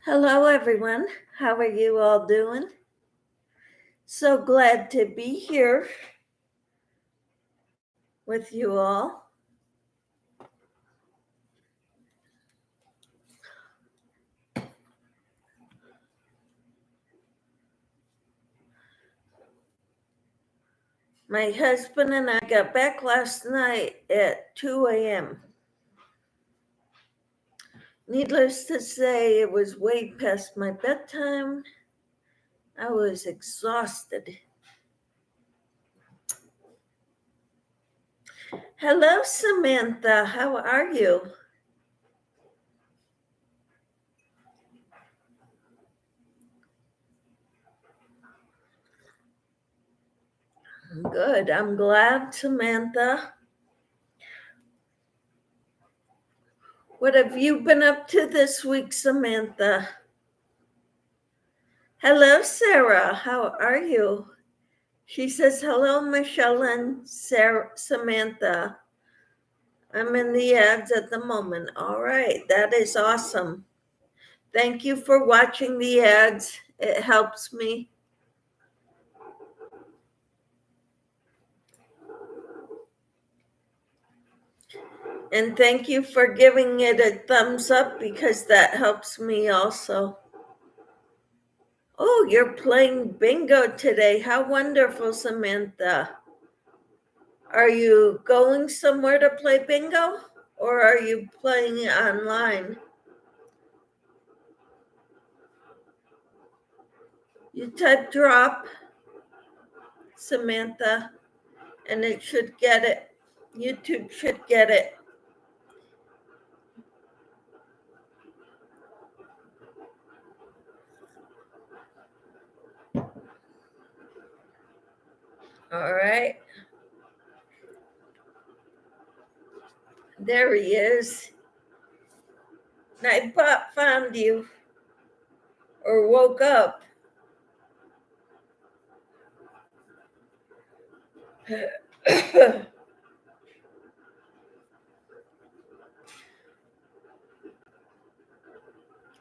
Hello, everyone. How are you all doing? So glad to be here with you all. My husband and I got back last night at 2 a.m. Needless to say, it was way past my bedtime. I was exhausted. Hello, Samantha. How are you? Good. I'm glad, Samantha. What have you been up to this week, Samantha? Hello, Sarah. How are you? She says, hello, Michelle and Samantha. I'm in the ads at the moment. All right, that is awesome. Thank you for watching the ads. It helps me. And thank you for giving it a thumbs up because that helps me also. Oh, you're playing bingo today. How wonderful, Samantha. Are you going somewhere to play bingo or are you playing online? You type drop, Samantha, and it should get it. YouTube should get it. All right. There he is. Nightbot found you or woke up.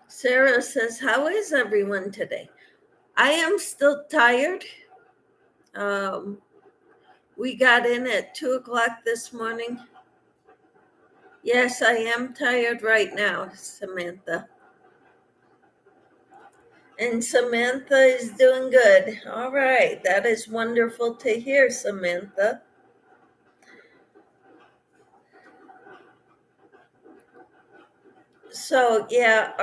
Sarah says, how is everyone today? I am still tired. We got in at 2:00 this morning. Yes, I am tired right now, Samantha. And Samantha is doing good. All right. That is wonderful to hear, Samantha. So, yeah,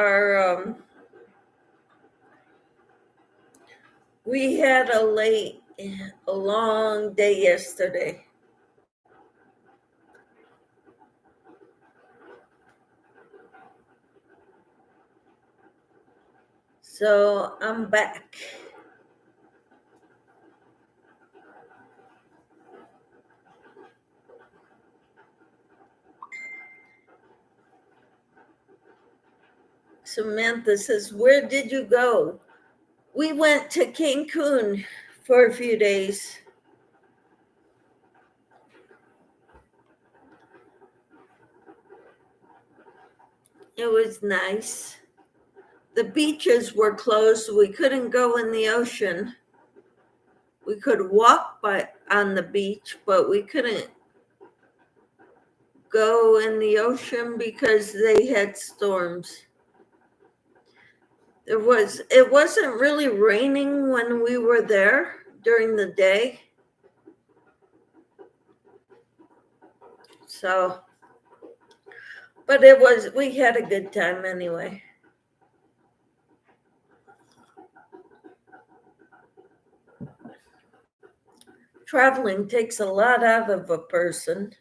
we had a long day yesterday. So I'm back. Samantha says, where did you go? We went to Cancun for a few days. It was nice. The beaches were closed. So we couldn't go in the ocean. We could walk on the beach, but we couldn't go in the ocean because they had storms. It wasn't really raining when we were there during the day. So, but we had a good time anyway. Traveling takes a lot out of a person,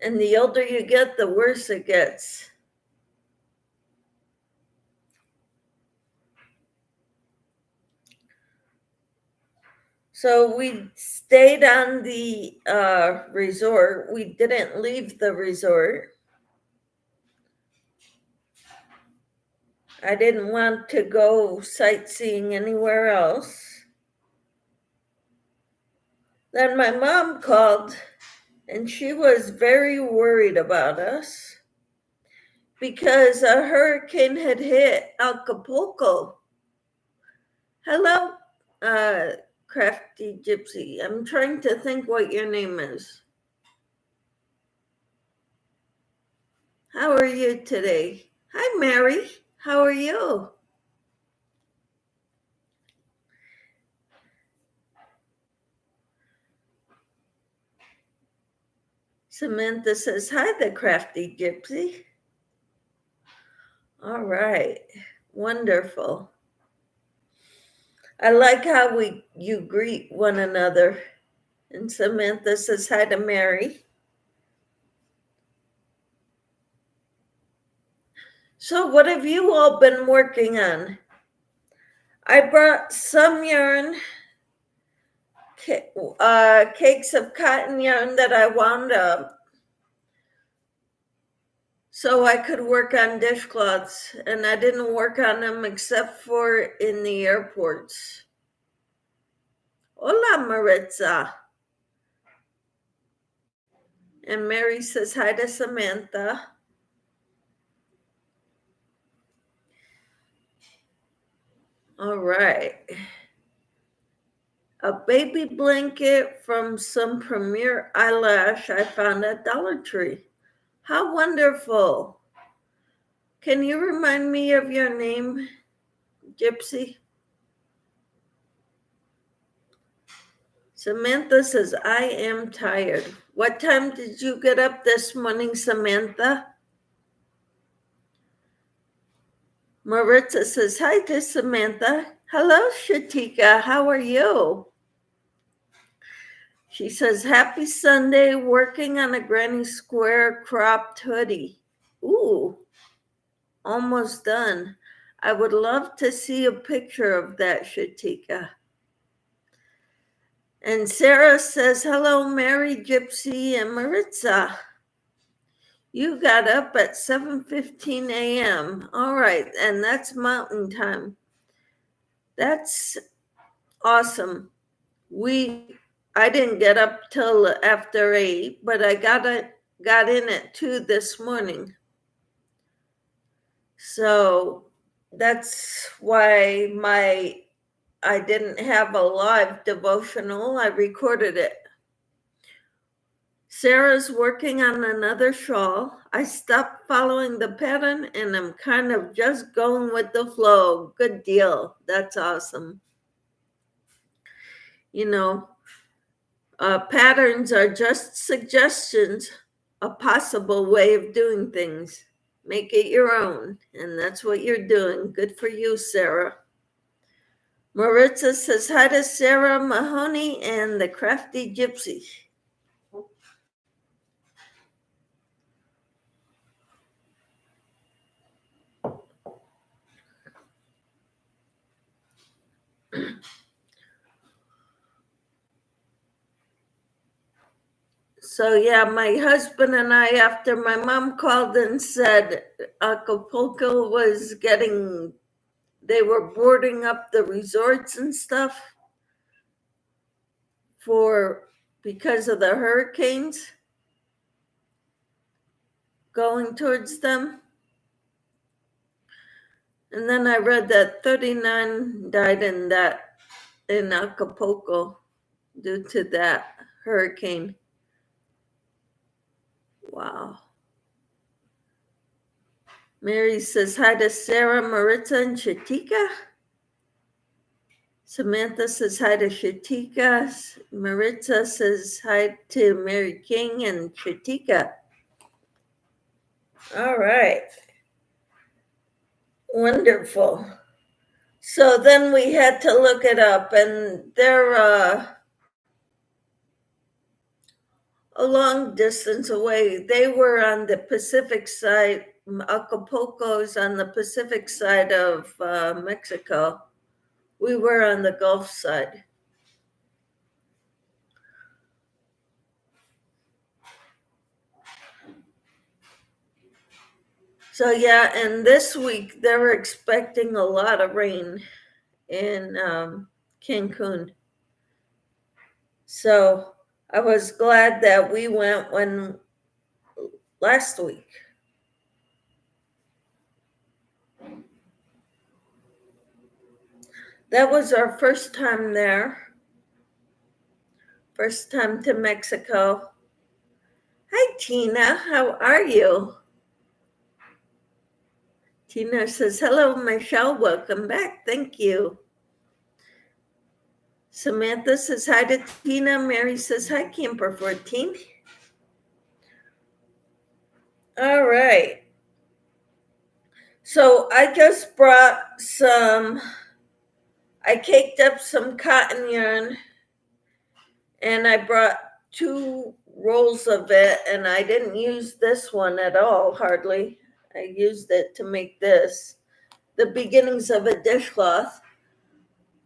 and the older you get, the worse it gets. So we stayed on the resort. We didn't leave the resort. I didn't want to go sightseeing anywhere else. Then my mom called, and she was very worried about us because a hurricane had hit Acapulco. Hello, Crafty Gypsy. I'm trying to think what your name is. How are you today? Hi, Mary. How are you? Samantha says, hi, the Crafty Gypsy. All right. Wonderful. I like how you greet one another. And Samantha says hi to Mary. So what have you all been working on? I brought some yarn, cakes of cotton yarn that I wound up so I could work on dishcloths, and I didn't work on them except for in the airports. Hola, Maritza. And Mary says hi to Samantha. All right. A baby blanket from some Premier Eyelash I found at Dollar Tree. How wonderful. Can you remind me of your name, Gypsy? Samantha says, I am tired. What time did you get up this morning, Samantha? Maritza says, hi to Samantha. Hello, Shatika. How are you? She says, happy Sunday, working on a Granny Square cropped hoodie. Ooh, almost done. I would love to see a picture of that, Shatika. And Sarah says, hello, Mary, Gypsy, and Maritza. You got up at 7:15 a.m. All right, and that's Mountain Time. That's awesome. I didn't get up till after 8, but I got in at 2 this morning. So that's why I didn't have a live devotional. I recorded it. Sarah's working on another shawl. I stopped following the pattern and I'm kind of just going with the flow. Good deal. That's awesome. You know, patterns are just suggestions, a possible way of doing things. Make it your own. And that's what you're doing. Good for you, Sarah. Maritza says hi to Sarah Mahoney and the Crafty Gypsy. So yeah, my husband and I, after my mom called and said Acapulco was they were boarding up the resorts and stuff because of the hurricanes going towards them. And then I read that 39 died in Acapulco due to that hurricane. Wow. Mary says hi to Sarah, Maritza, and Shatika. Samantha says hi to Shatika. Maritza says hi to Mary King and Shatika. All right. Wonderful. So then we had to look it up, and they're a long distance away. They were on the Pacific side. Acapulco's on the Pacific side of Mexico. We were on the Gulf side. So yeah, and this week they're expecting a lot of rain in Cancun. So I was glad that we went last week. That was our first time there. First time to Mexico. Hi, Tina. How are you? Tina says, hello, Michelle. Welcome back. Thank you. Samantha says hi to Tina. Mary says hi, Camper 14. All right. So I just brought I caked up some cotton yarn and I brought 2 rolls of it, and I didn't use this one at all, hardly. I used it to make this, the beginnings of a dishcloth.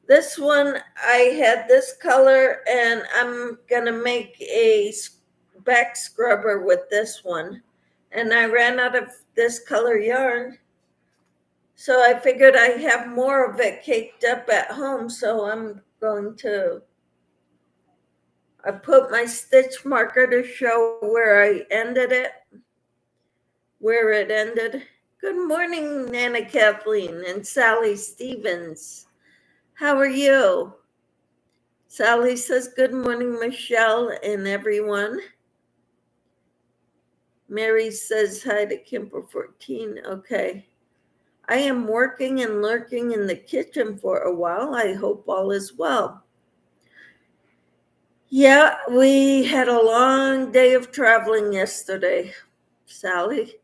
This one, I had this color, and I'm gonna make a back scrubber with this one. And I ran out of this color yarn, so I figured I have more of it caked up at home, so I put my stitch marker to show where it ended. Good morning, Nana Kathleen and Sally Stevens. How are you? Sally says, good morning, Michelle and everyone. Mary says hi to Kimper 14. Okay. I am working and lurking in the kitchen for a while. I hope all is well. Yeah, we had a long day of traveling yesterday, Sally.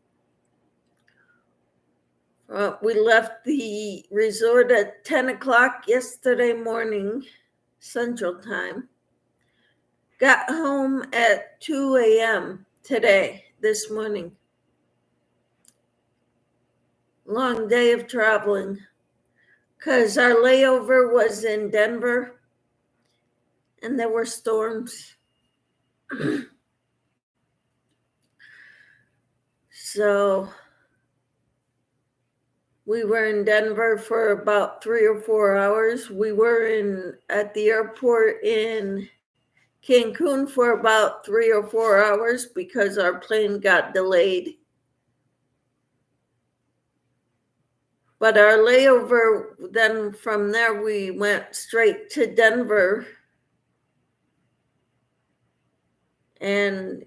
We left the resort at 10 o'clock yesterday morning, Central Time. Got home at 2 a.m. this morning. Long day of traveling because our layover was in Denver and there were storms. So we were in Denver for about 3 or 4 hours. We were at the airport in Cancun for about 3 or 4 hours because our plane got delayed. But our layover, then from there, we went straight to Denver and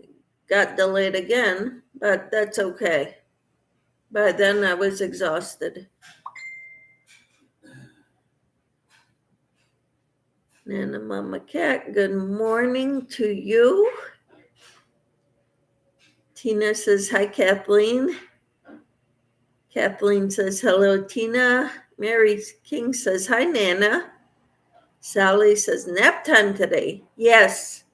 got delayed again, but that's okay. By then I was exhausted. Nana Mama Cat, good morning to you. Tina says, hi, Kathleen. Kathleen says, hello, Tina. Mary King says, hi, Nana. Sally says, nap time today. Yes.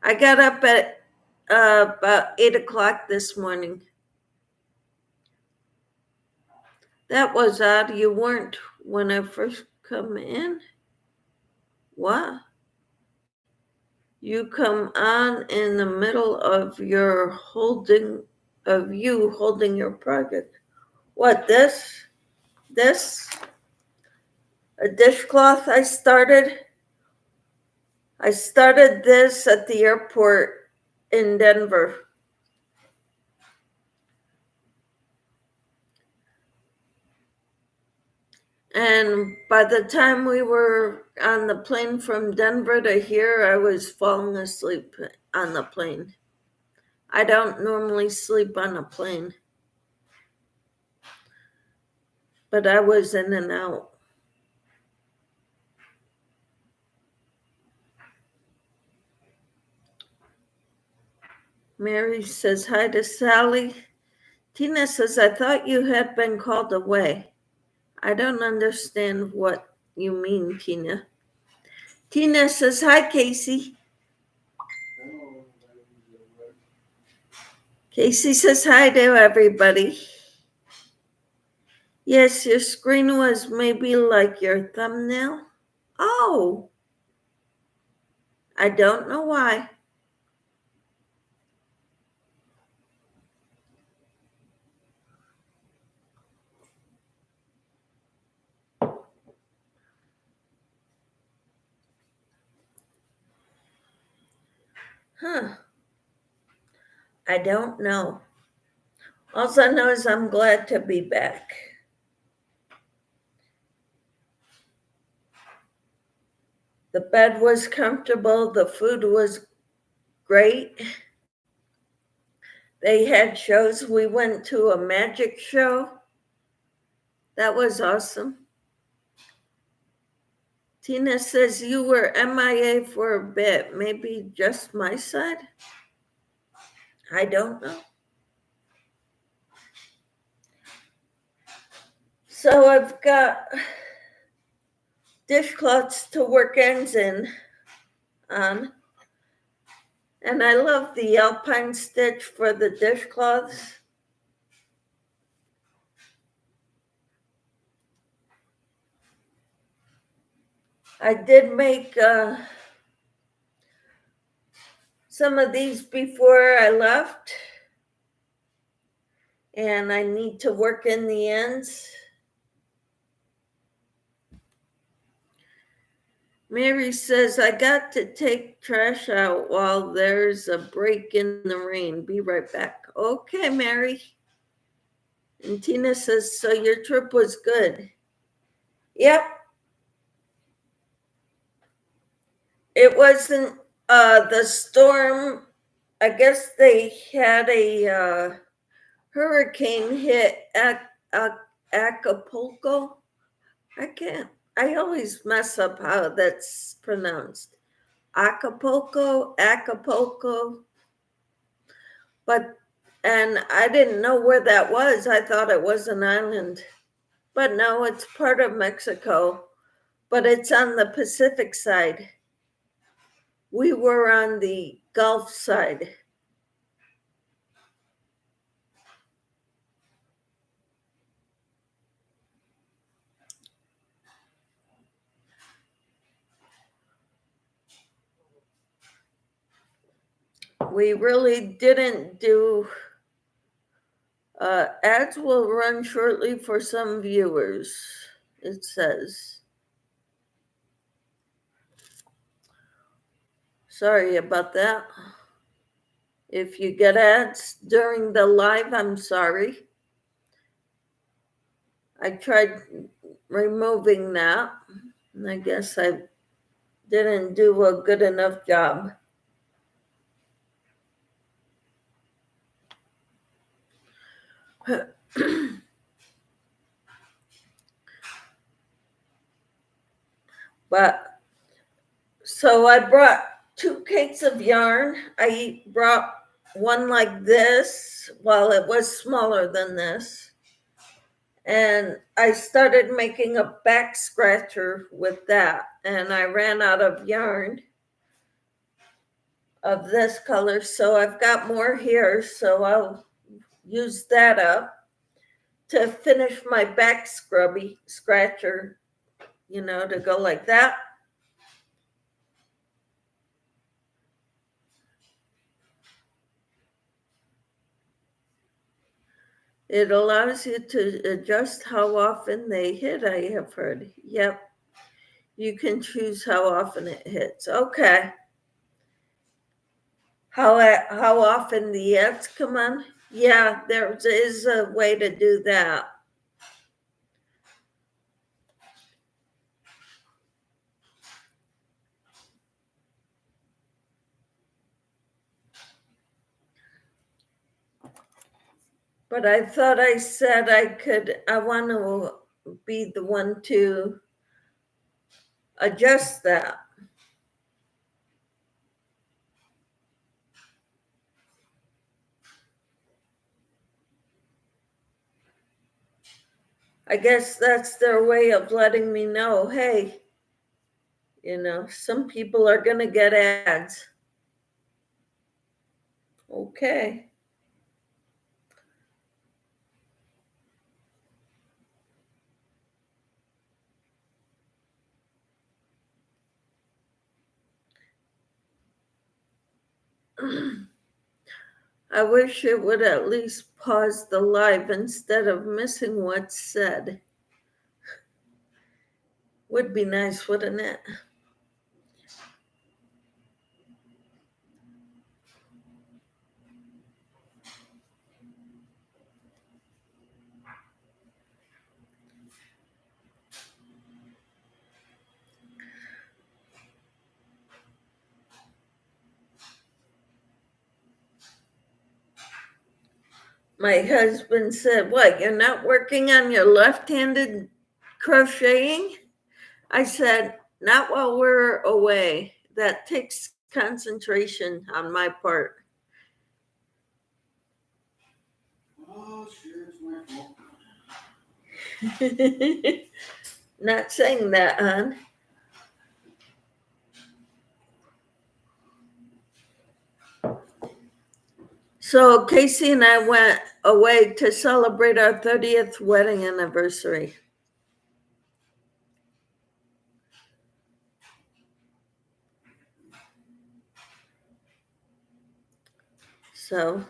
I got up at about 8 o'clock this morning. That was odd. You weren't when I first come in. What? You come on in the middle of you holding your project. What, this? A dishcloth I started? I started this at the airport in Denver. And by the time we were on the plane from Denver to here, I was falling asleep on the plane. I don't normally sleep on a plane, but I was in and out. Mary says hi to Sally. Tina says, I thought you had been called away. I don't understand what you mean, Tina. Tina says, hi, Casey. Casey says hi to everybody. Yes, your screen was maybe like your thumbnail. Oh, I don't know why. I don't know. All I know is I'm glad to be back. The bed was comfortable. The food was great. They had shows. We went to a magic show. That was awesome. Tina says you were MIA for a bit. Maybe just my side? I don't know. So I've got dishcloths to work ends in on. And I love the alpine stitch for the dishcloths. I did make some of these before I left, and I need to work in the ends. Mary says, I got to take trash out while there's a break in the rain. Be right back. Okay, Mary. And Tina says, so your trip was good. Yep. It wasn't the storm. I guess they had a hurricane hit Acapulco. I always mess up how that's pronounced. Acapulco. And I didn't know where that was. I thought it was an island. But no, it's part of Mexico. But it's on the Pacific side. We were on the Gulf side. We really didn't do ads will run shortly for some viewers, it says. Sorry about that. If you get ads during the live, I'm sorry. I tried removing that, and I guess I didn't do a good enough job. But so I brought 2 cakes of yarn. I brought one like this, while it was smaller than this. And I started making a back scratcher with that. And I ran out of yarn of this color. So I've got more here. So I'll use that up to finish my back scratcher, to go like that. It allows you to adjust how often they hit, I have heard. Yep. You can choose how often it hits. Okay. How often the ads come on? Yeah, there is a way to do that. But I thought I said I want to be the one to adjust that. I guess that's their way of letting me know, hey, some people are going to get ads. Okay. I wish it would at least pause the live instead of missing what's said. Would be nice, wouldn't it? My husband said, "What, you're not working on your left-handed crocheting?" I said, "Not while we're away. That takes concentration on my part." Oh, sure, it's my fault. Not saying that, hon. So Casey and I went away to celebrate our 30th wedding anniversary. So,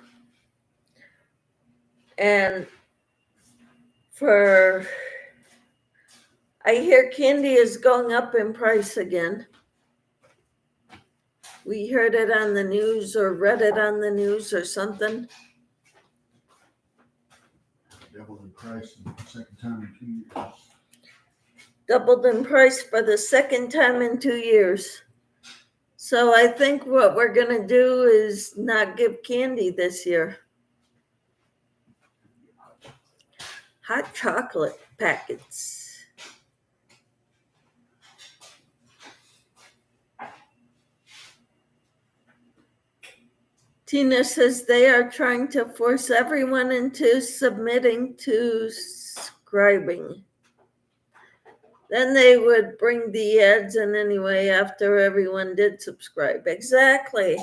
and I hear candy is going up in price again. We heard it on the news or read it on the news or something. Doubled in price the second time in 2 years. Doubled in price for the second time in 2 years. So I think what we're going to do is not give candy this year. Hot chocolate packets. Tina says they are trying to force everyone into submitting to scribing. Then they would bring the ads in anyway after everyone did subscribe. Exactly.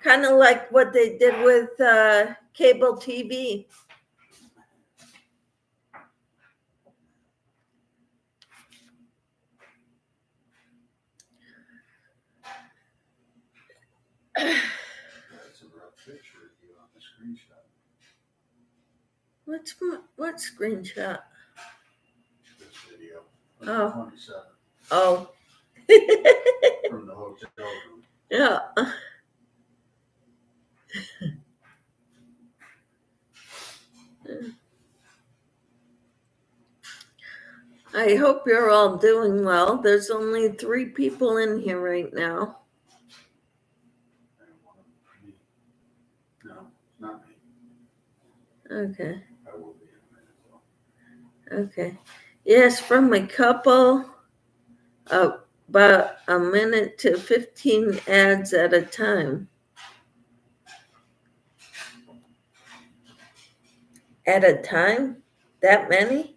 Kind of like what they did with cable TV. That's a rough picture of you on the screenshot. What screenshot? This video. Oh. 27. Oh. From the hotel room. Yeah. I hope you're all doing well. There's only 3 people in here right now. And one of them, me. No, not me. Okay. I will be in a minute though. Okay. Yes, from a couple, about a minute to 15 ads at a time. At a time? That many?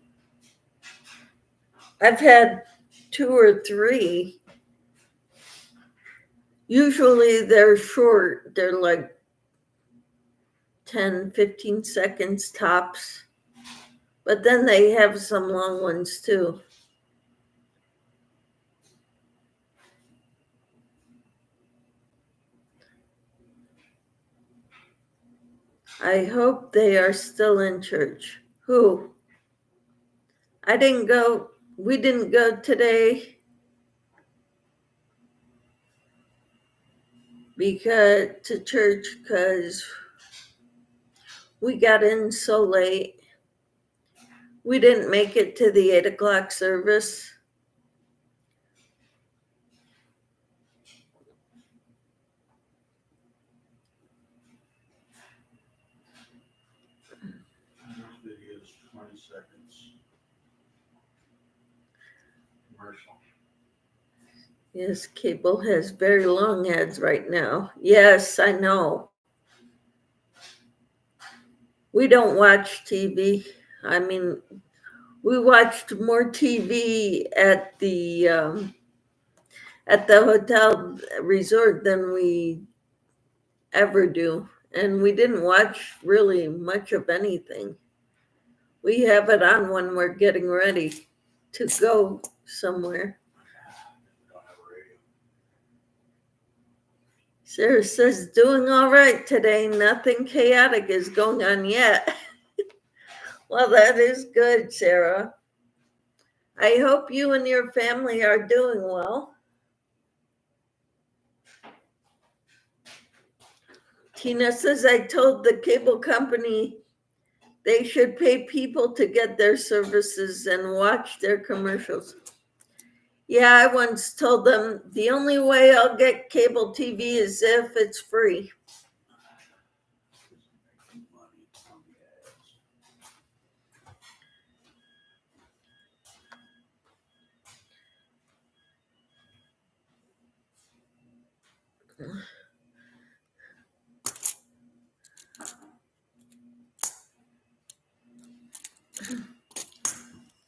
I've had 2 or 3. Usually they're short. They're like 10, 15 seconds tops. But then they have some long ones too. I hope they are still in church. Who? I didn't go. We didn't go today to church because we got in so late. We didn't make it to the 8 o'clock service. This video is 20 seconds. Commercial. Yes, cable has very long ads right now. Yes, I know. We don't watch TV. I mean, we watched more TV at the hotel resort than we ever do. And we didn't watch really much of anything. We have it on when we're getting ready to go somewhere. We don't have a radio. Sarah says, doing all right today. Nothing chaotic is going on yet. Well, that is good, Sarah. I hope you and your family are doing well. Tina says, I told the cable company they should pay people to get their services and watch their commercials. Yeah, I once told them the only way I'll get cable TV is if it's free. Money.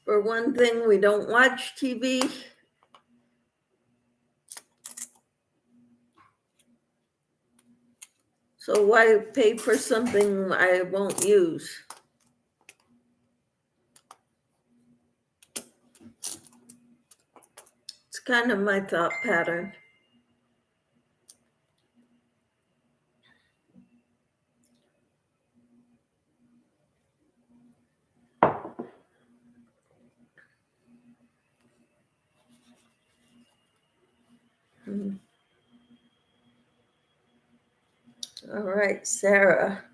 For one thing, we don't watch TV. So why pay for something I won't use? It's kind of my thought pattern. All right, Sarah.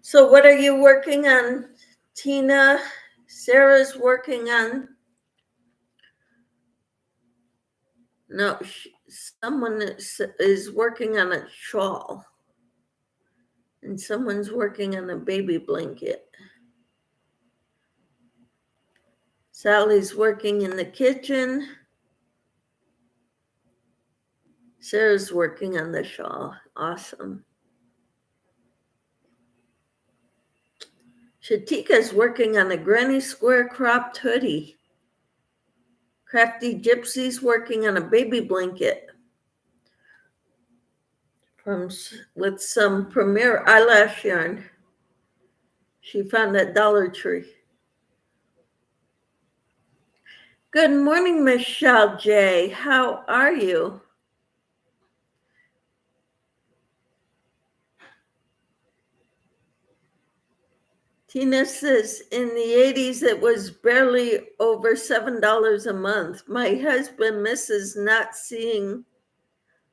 So what are you working on, Tina? Sarah's working on, no, someone is working on a shawl. And someone's working on a baby blanket. Sally's working in the kitchen. Sarah's working on the shawl. Awesome. Shatika's working on a granny square cropped hoodie. Crafty Gypsy's working on a baby blanket with some Premier eyelash yarn she found at Dollar Tree. Good morning, Michelle J. How are you? Tina says, in the 80s, it was barely over $7 a month. My husband misses not seeing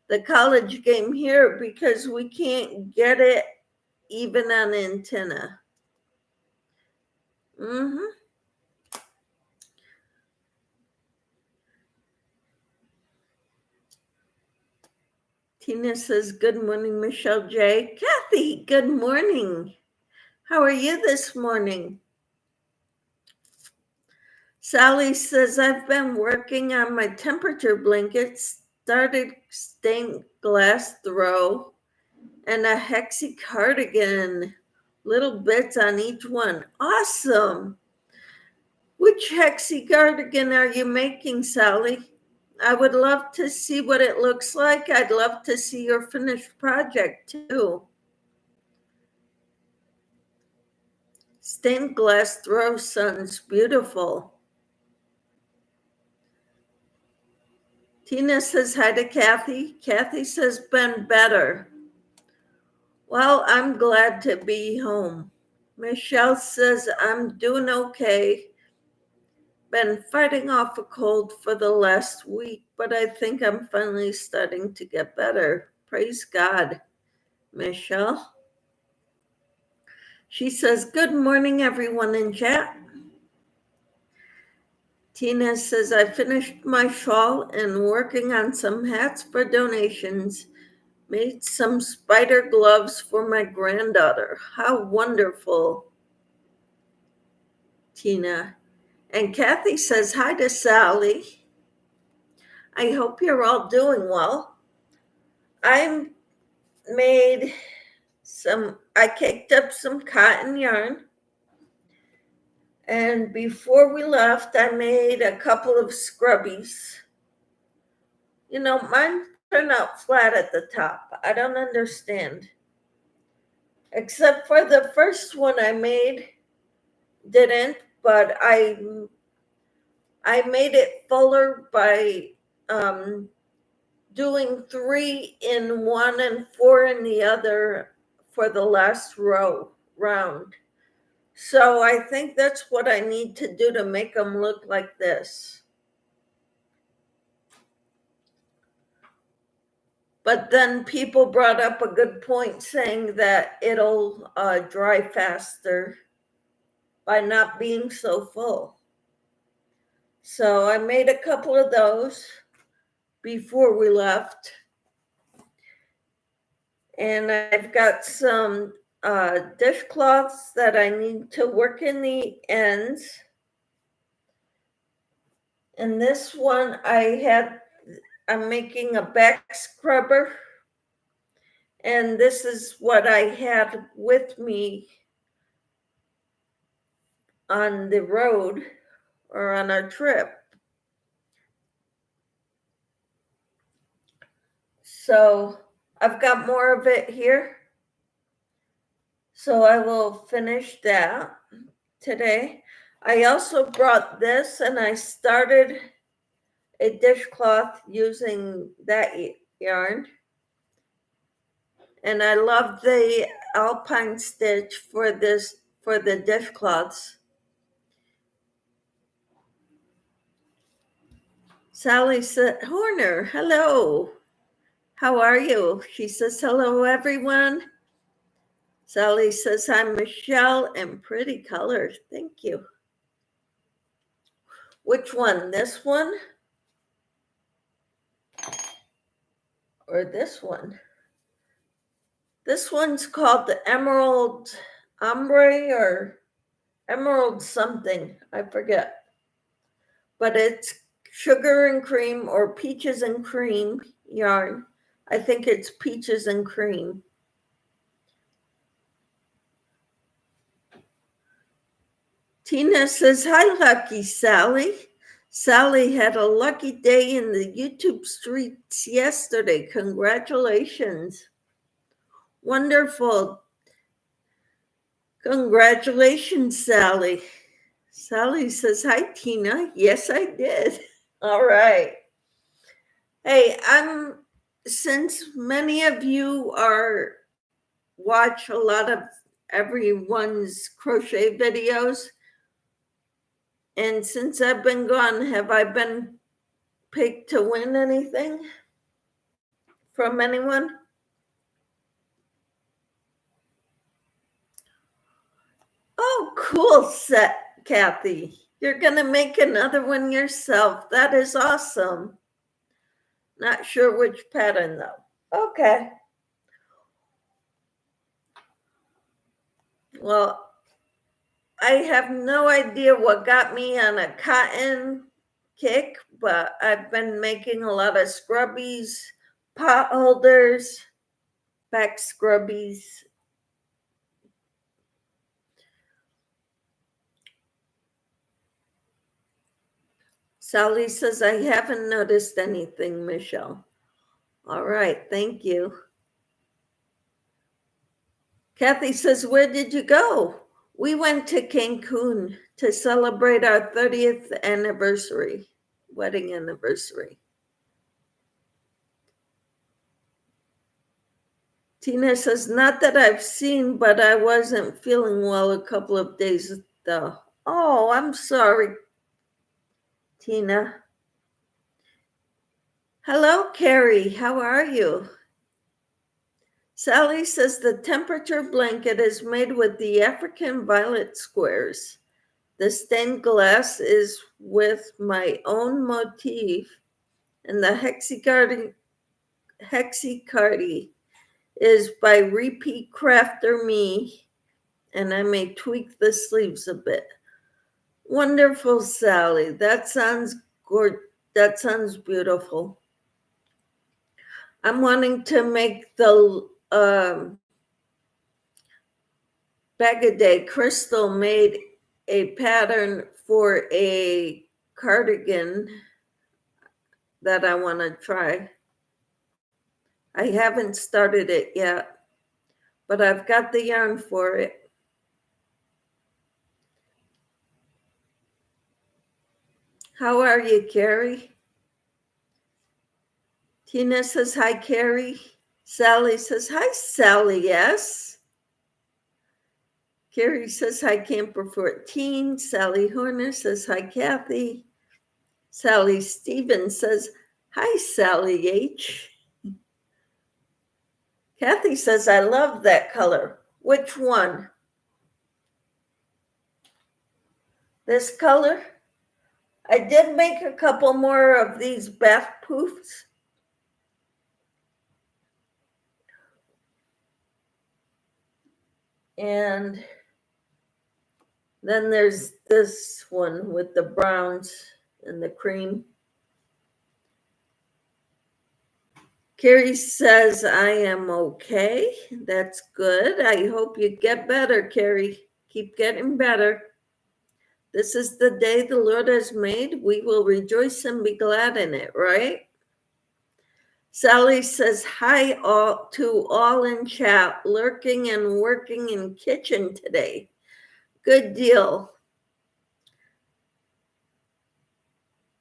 the college game here because we can't get it even on antenna. Tina says, good morning, Michelle J. Kathy, good morning. How are you this morning? Sally says, I've been working on my temperature blankets, started stained glass throw and a hexie cardigan, little bits on each one. Awesome. Which hexie cardigan are you making, Sally? I would love to see what it looks like. I'd love to see your finished project too. Stained glass throw sounds beautiful. Tina says hi to Kathy. Kathy says, been better. Well, I'm glad to be home. Michelle says, I'm doing okay. Been fighting off a cold for the last week, but I think I'm finally starting to get better. Praise God. Michelle. She says, good morning, everyone in chat. Tina says, I finished my shawl and working on some hats for donations. Made some spider gloves for my granddaughter. How wonderful, Tina. And Kathy says, hi to Sally. I hope you're all doing well. I caked up some cotton yarn. And before we left, I made a couple of scrubbies. You know, mine turned out flat at the top. I don't understand. Except for the first one I made, didn't, but I made it fuller by doing 3 in one and 4 in the other for the last round. So I think that's what I need to do to make them look like this. But then people brought up a good point saying that it'll dry faster by not being so full. So I made a couple of those before we left. And I've got some dishcloths that I need to work in the ends. And this one I had I'm making a back scrubber, and this is what I had with me on the road or on our trip. So I've got more of it here. So I will finish that today. I also brought this, and I started a dishcloth using that yarn. And I love the alpine stitch for the dishcloths. Sally said, Horner, hello. How are you? She says, hello, everyone. Sally says, I'm Michelle, and pretty colors. Thank you. Which one? This one? Or this one? This one's called the Emerald Ombre or Emerald something. I forget. But it's sugar and cream or peaches and cream yarn. I think it's peaches and cream. Tina says, hi, Lucky Sally. Sally had a lucky day in the YouTube streets yesterday. Congratulations. Wonderful. Congratulations, Sally. Sally says, hi, Tina. Yes, I did. All right. Hey, since many of you watch a lot of everyone's crochet videos, and since I've been gone, have I been picked to win anything from anyone? Oh, cool set, Kathy. You're going to make another one yourself. That is awesome. Not sure which pattern, though. Okay. Well, I have no idea what got me on a cotton kick, but I've been making a lot of scrubbies, pot holders, back scrubbies. Sally says, I haven't noticed anything, Michelle. All right, thank you. Kathy says, where did you go? We went to Cancun to celebrate our 30th anniversary, wedding anniversary. Tina says, not that I've seen, but I wasn't feeling well a couple of days ago. Oh, I'm sorry, Tina. Hello, Carrie. How are you? Sally says the temperature blanket is made with the African violet squares. The stained glass is with my own motif, and the hexicardie is by Repeat Crafter Me, and I may tweak the sleeves a bit. Wonderful, Sally. That sounds good. That sounds beautiful. I'm wanting to make the Bag a Day. Crystal made a pattern for a cardigan that I want to try. I haven't started it yet, but I've got the yarn for it. How are you, Carrie? Tina says, hi, Carrie. Sally says, hi, Sally, yes. Carrie says, hi, Camper 14. Sally Horner says, hi, Kathy. Sally Stevens says, hi, Sally H. Kathy says, I love that color. Which one? This color? I did make a couple more of these bath poofs. And then there's this one with the browns and the cream. Carrie says, I am okay. That's good. I hope you get better, Carrie. Keep getting better. This is the day the Lord has made. We will rejoice and be glad in it, right? Sally says, hi all to all in chat, lurking and working in kitchen today. Good deal.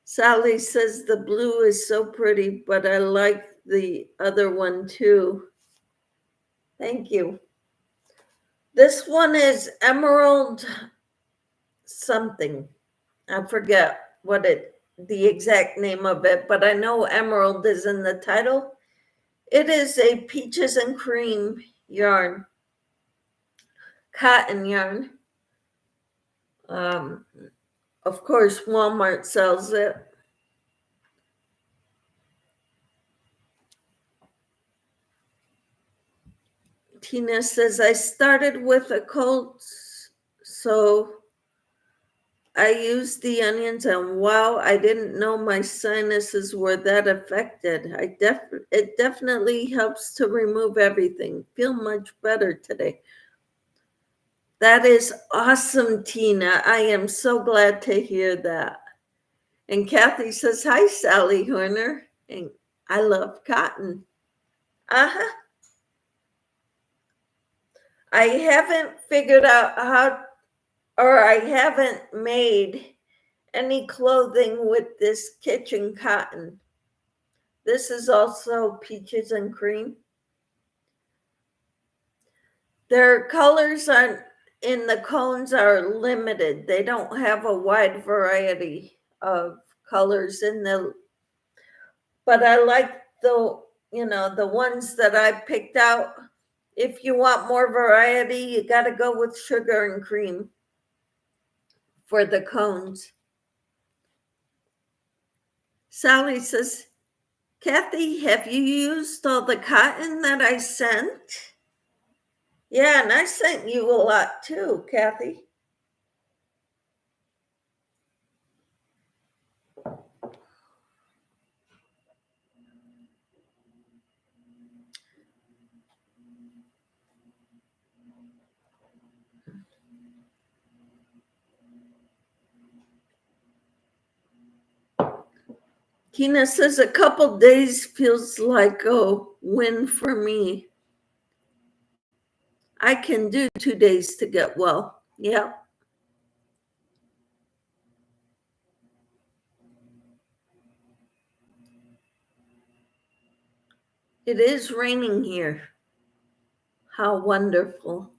Sally says the blue is so pretty, but I like the other one too. Thank you. This one is emerald something. I forget the exact name of it, but I know emerald is in the title. It is a peaches and cream yarn, cotton yarn. Of course, Walmart sells it. Tina says, I started with a cold, so I used the onions, and wow, I didn't know my sinuses were that affected. It definitely helps to remove everything. Feel much better today. That is awesome, Tina. I am so glad to hear that. And Kathy says, hi, Sally Horner. And I love cotton. Uh-huh. I haven't figured out I haven't made any clothing with this kitchen cotton. This is also peaches and cream. Their colors in the cones are limited. They don't have a wide variety of colors but I like the ones that I picked out. If you want more variety, you got to go with sugar and cream for the cones. Sally says, Kathy, have you used all the cotton that I sent? Yeah, and I sent you a lot too, Kathy. Tina says a couple days feels like a win for me. I can do 2 days to get well. Yeah. It is raining here. How wonderful.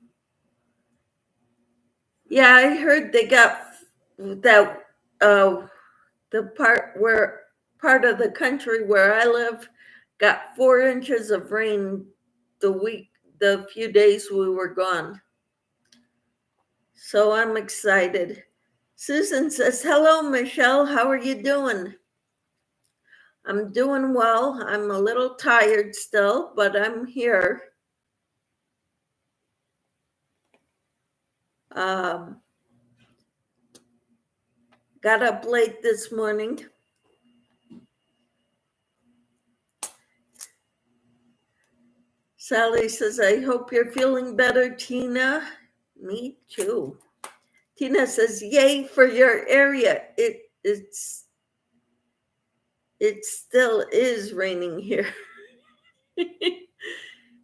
Yeah, I heard they got that the part of the country where I live got 4 inches of rain the few days we were gone. So I'm excited. Susan says, hello, Michelle. How are you doing? I'm doing well. I'm a little tired still, but I'm here. Got up late this morning. Sally says, I hope you're feeling better, Tina. Me too. Tina says, yay for your area. It still is raining here.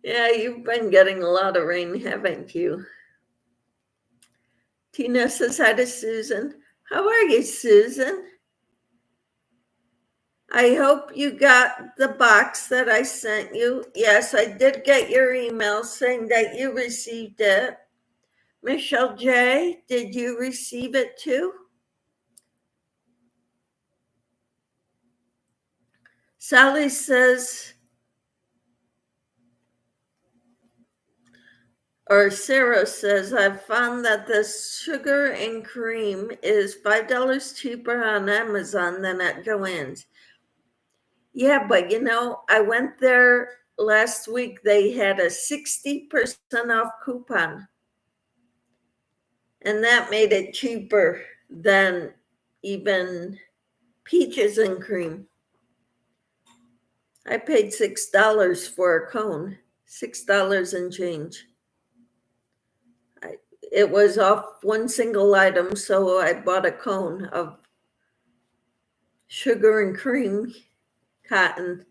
Yeah, you've been getting a lot of rain, haven't you? Tina says hi to Susan. How are you, Susan? I hope you got the box that I sent you. Yes, I did get your email saying that you received it. Michelle J., did you receive it too? Sally says, or Sarah says, I've found that the sugar and cream is $5 cheaper on Amazon than at Joann's. Yeah, but I went there last week. They had a 60% off coupon, and that made it cheaper than even peaches and cream. I paid $6 for a cone, $6 and change. It was off one single item, so I bought a cone of sugar and cream cotton.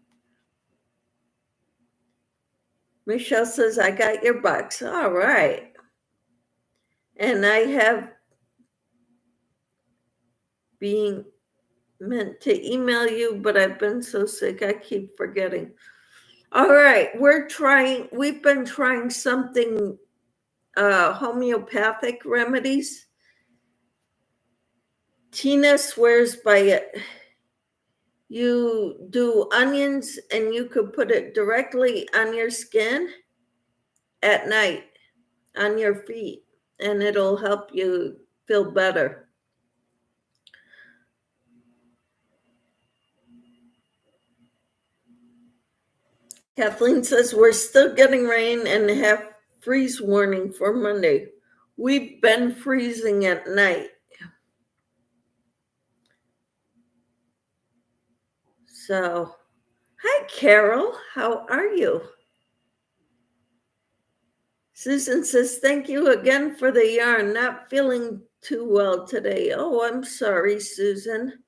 Michelle says, I got your box. All right. And I have being meant to email you, but I've been so sick, I keep forgetting. All right, we've been trying something, homeopathic remedies. Tina swears by it. You do onions and you could put it directly on your skin at night on your feet, and it'll help you feel better. Kathleen says we're still getting rain and have freeze warning for Monday. We've been freezing at night. So, hi, Carol. How are you? Susan says, thank you again for the yarn. Not feeling too well today. Oh, I'm sorry, Susan.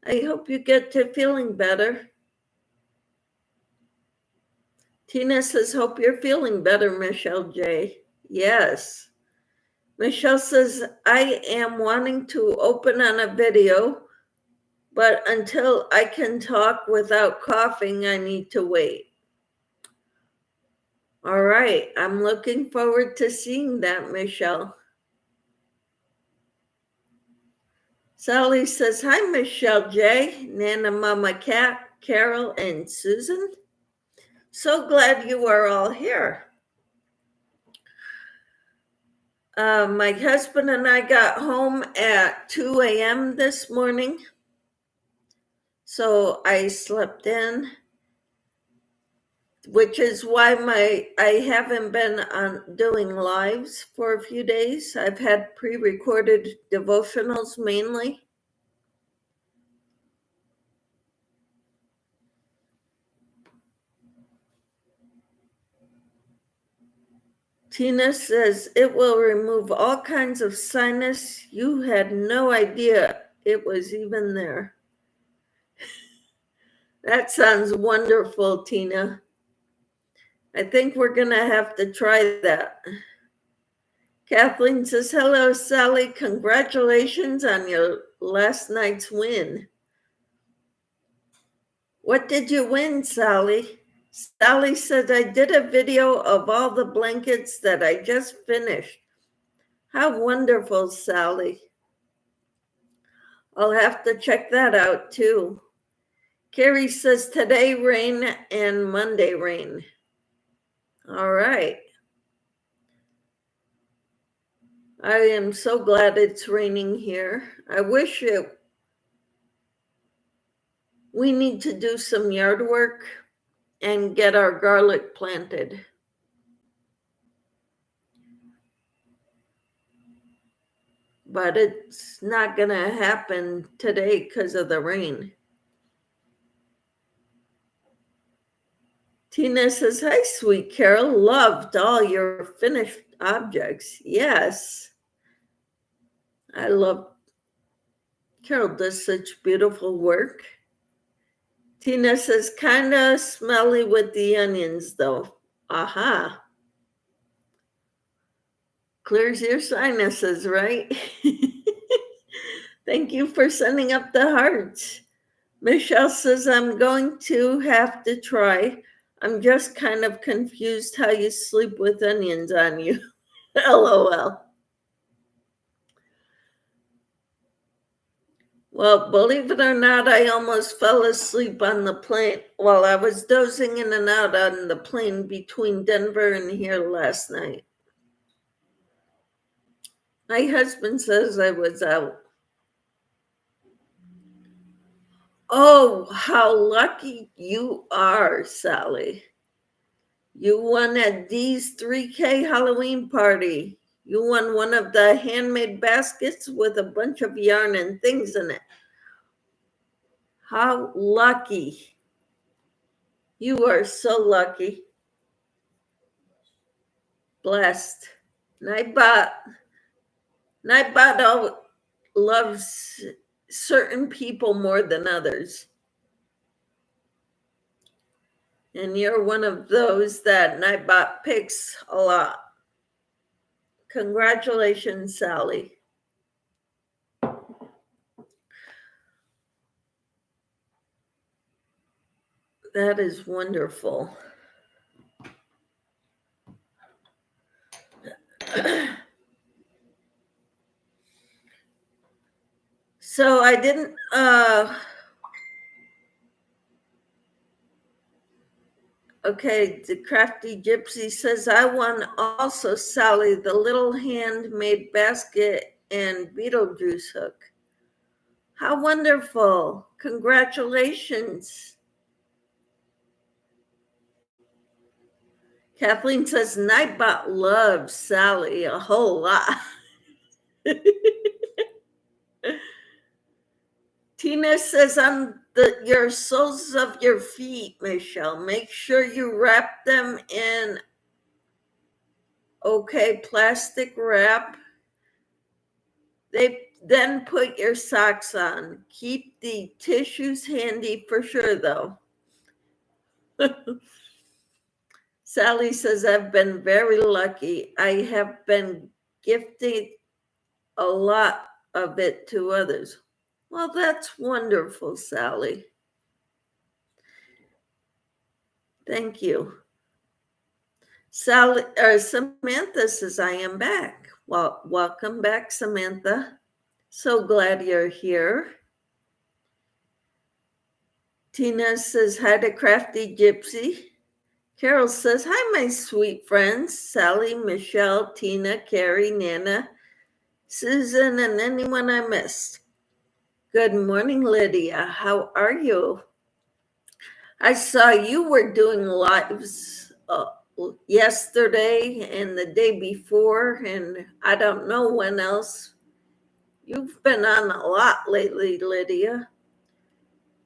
I hope you get to feeling better. Tina says, hope you're feeling better, Michelle J. Yes. Michelle says, I am wanting to open on a video, but until I can talk without coughing, I need to wait. All right. I'm looking forward to seeing that, Michelle. Sally says, hi, Michelle J, Nana, Mama Cat, Carol, and Susan. So glad you are all here. My husband and I got home at 2 a.m. this morning, so I slept in, which is why I haven't been doing lives for a few days. I've had pre-recorded devotionals mainly. Tina says it will remove all kinds of sinus. You had no idea it was even there. That sounds wonderful, Tina. I think we're going to have to try that. Kathleen says, hello, Sally. Congratulations on your last night's win. What did you win, Sally? Sally said, I did a video of all the blankets that I just finished. How wonderful, Sally. I'll have to check that out too. Carrie says, today rain and Monday rain. All right. I am so glad it's raining here. I wish we need to do some yard work and get our garlic planted. But it's not going to happen today because of the rain. Tina says, hi, sweet Carol. Loved all your finished objects. Yes. I love Carol does such beautiful work. Tina says, kind of smelly with the onions, though. Aha. Clears your sinuses, right? Thank you for sending up the hearts. Michelle says, I'm going to have to try. I'm just kind of confused how you sleep with onions on you. LOL. Well, believe it or not, I almost fell asleep on the plane while I was dozing in and out on the plane between Denver and here last night. My husband says I was out. Oh, how lucky you are, Sally. You won at Dee's 3K Halloween party. You won one of the handmade baskets with a bunch of yarn and things in it. How lucky. You are so lucky. Blessed. Nightbot loves certain people more than others. And you're one of those that Nightbot picks a lot. Congratulations, Sally. That is wonderful. So I didn't okay, the crafty gypsy says I won also, Sally, the little handmade basket and Beetlejuice hook. How wonderful. Congratulations. Kathleen says Nightbot loves Sally a whole lot. Tina says, on your soles of your feet, Michelle, make sure you wrap them in okay plastic wrap. Then put your socks on. Keep the tissues handy for sure, though. Sally says, I've been very lucky. I have been gifting a lot of it to others. Well, that's wonderful, Sally. Thank you. Samantha says, I am back. Well, welcome back, Samantha. So glad you're here. Tina says, hi to Crafty Gypsy. Carol says, hi, my sweet friends, Sally, Michelle, Tina, Carrie, Nana, Susan, and anyone I missed. Good morning, Lydia. How are you? I saw you were doing lives yesterday and the day before, and I don't know when else. You've been on a lot lately, Lydia.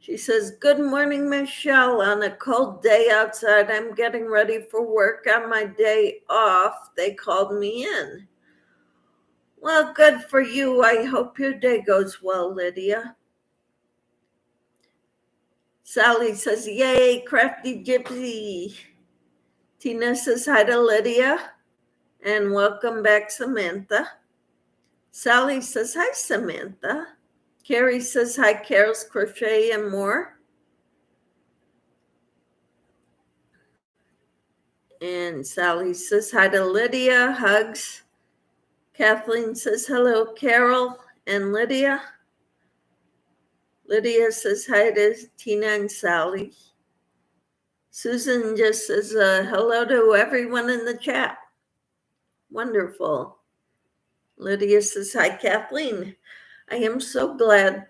She says, good morning, Michelle. On a cold day outside, I'm getting ready for work on my day off. They called me in. Well, good for you. I hope your day goes well, Lydia. Sally says, yay, Crafty Gypsy. Tina says hi to Lydia. And welcome back, Samantha. Sally says hi, Samantha. Carrie says hi, Carol's Crochet and More. And Sally says hi to Lydia, hugs. Kathleen says hello, Carol and Lydia. Lydia says hi to Tina and Sally. Susan just says hello to everyone in the chat. Wonderful. Lydia says hi, Kathleen. I am so glad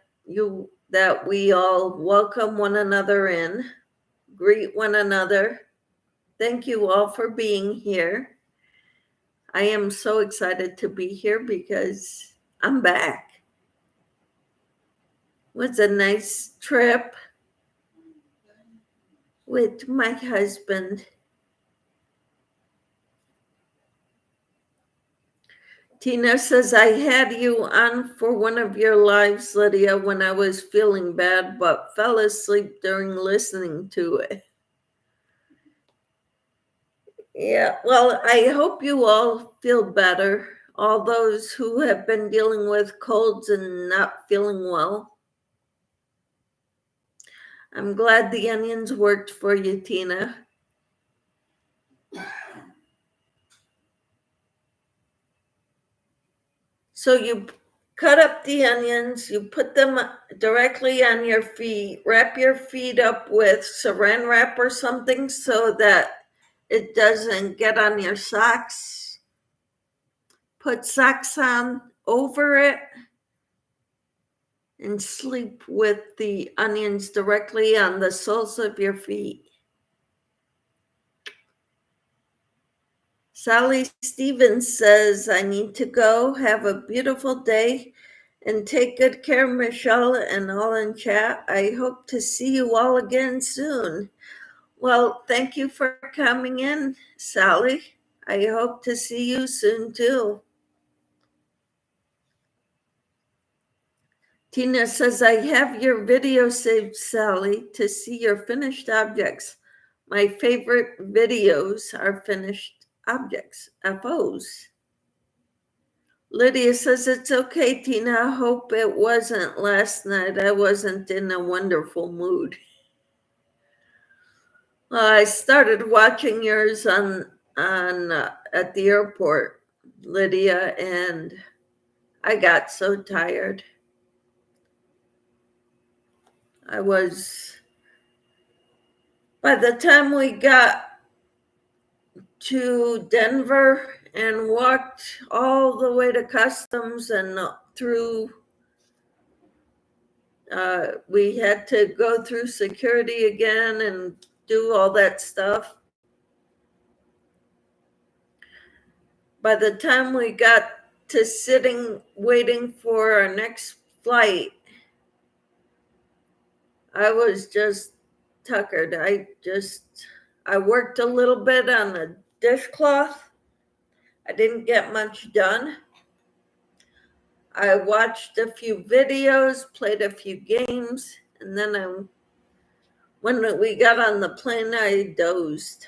that we all welcome one another in, greet one another. Thank you all for being here. I am so excited to be here because I'm back. It was a nice trip with my husband. Tina says, I had you on for one of your lives, Lydia, when I was feeling bad, but fell asleep during listening to it. Yeah, well, I hope you all feel better. All those who have been dealing with colds and not feeling well. I'm glad the onions worked for you, Tina. So you cut up the onions, you put them directly on your feet, wrap your feet up with saran wrap or something so that it doesn't get on your socks. Put socks on over it and sleep with the onions directly on the soles of your feet. Sally Stevens says, I need to go. Have a beautiful day and take good care, Michelle and all in chat. I hope to see you all again soon. Well, thank you for coming in, Sally. I hope to see you soon too. Tina says, I have your video saved, Sally, to see your finished objects. My favorite videos are finished objects, FOs. Lydia says, it's okay, Tina. I hope it wasn't last night. I wasn't in a wonderful mood. Well, I started watching yours on at the airport, Lydia, and I got so tired. By the time we got to Denver and walked all the way to customs and through, we had to go through security again and do all that stuff. By the time we got to sitting, waiting for our next flight, I was just tuckered. I worked a little bit on the dishcloth. I didn't get much done. I watched a few videos, played a few games, and then when we got on the plane, I dozed.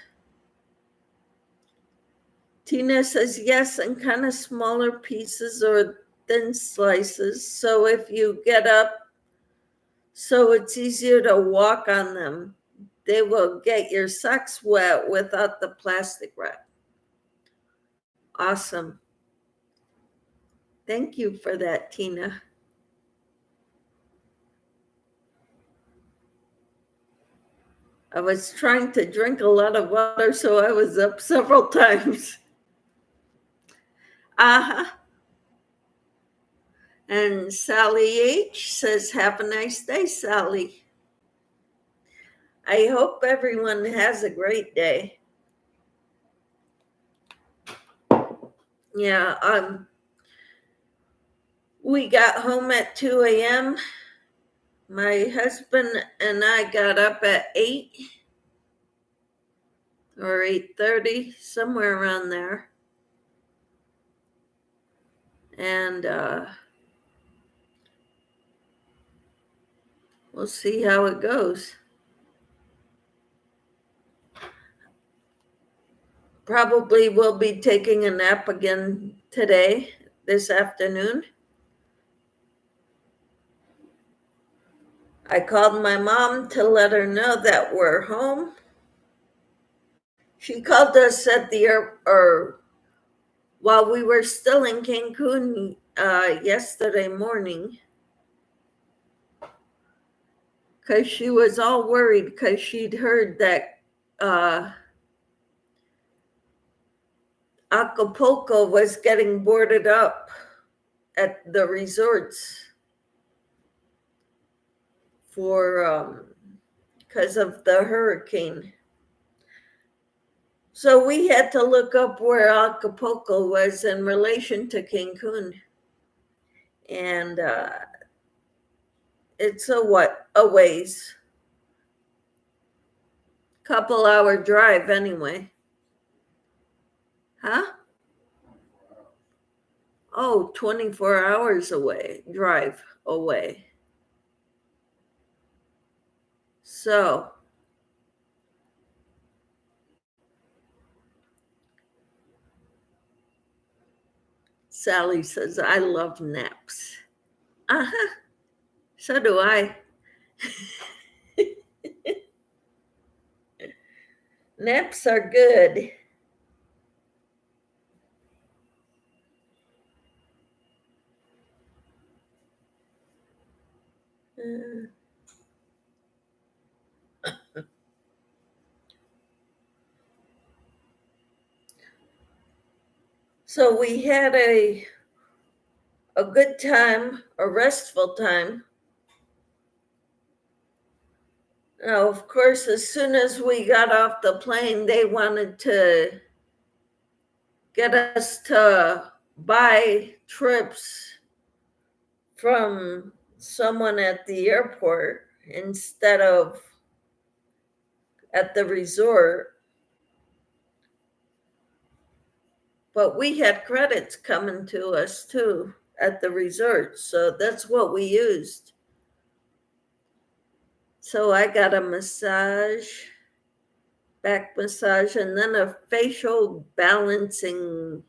Tina says, yes, and kind of smaller pieces or thin slices. So if you get up, so it's easier to walk on them. They will get your socks wet without the plastic wrap. Awesome. Thank you for that, Tina. I was trying to drink a lot of water, so I was up several times. Uh-huh. And Sally H says, have a nice day, Sally. I hope everyone has a great day. Yeah, we got home at 2 a.m. My husband and I got up at 8 or 8:30, somewhere around there. And we'll see how it goes. Probably will be taking a nap again today, this afternoon. I called my mom to let her know that we're home. She called us at the or while we were still in Cancun yesterday morning, because she was all worried because she'd heard that Acapulco was getting boarded up at the resorts for because of the hurricane. So we had to look up where Acapulco was in relation to Cancun. And it's a ways. Couple hour drive anyway. Huh? Oh, 24 hours away, drive away. So Sally says, I love naps. Uh-huh. So do I. Naps are good. So we had a good time, a restful time. Now, of course, as soon as we got off the plane, they wanted to get us to buy trips from someone at the airport instead of at the resort, but we had credits coming to us too at the resort, so that's what we used. So I got a massage, back massage, and then a facial balancing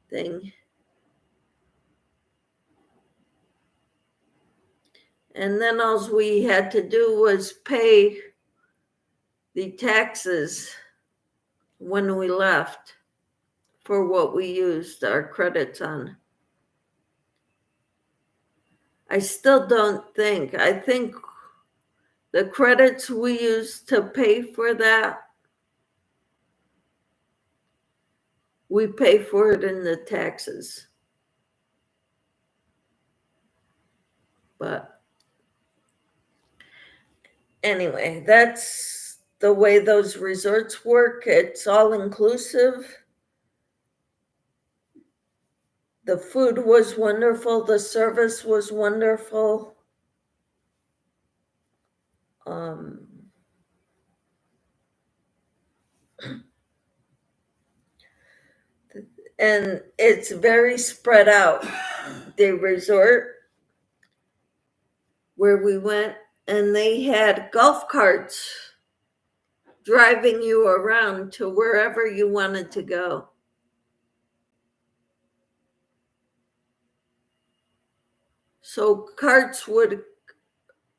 thing. And then all we had to do was pay the taxes when we left for what we used our credits on. I still don't think, I think the credits we used to pay for that, we pay for it in the taxes. But anyway, that's the way those resorts work. It's all inclusive. The food was wonderful. The service was wonderful. And it's very spread out. The resort where we went, and they had golf carts driving you around to wherever you wanted to go. So carts would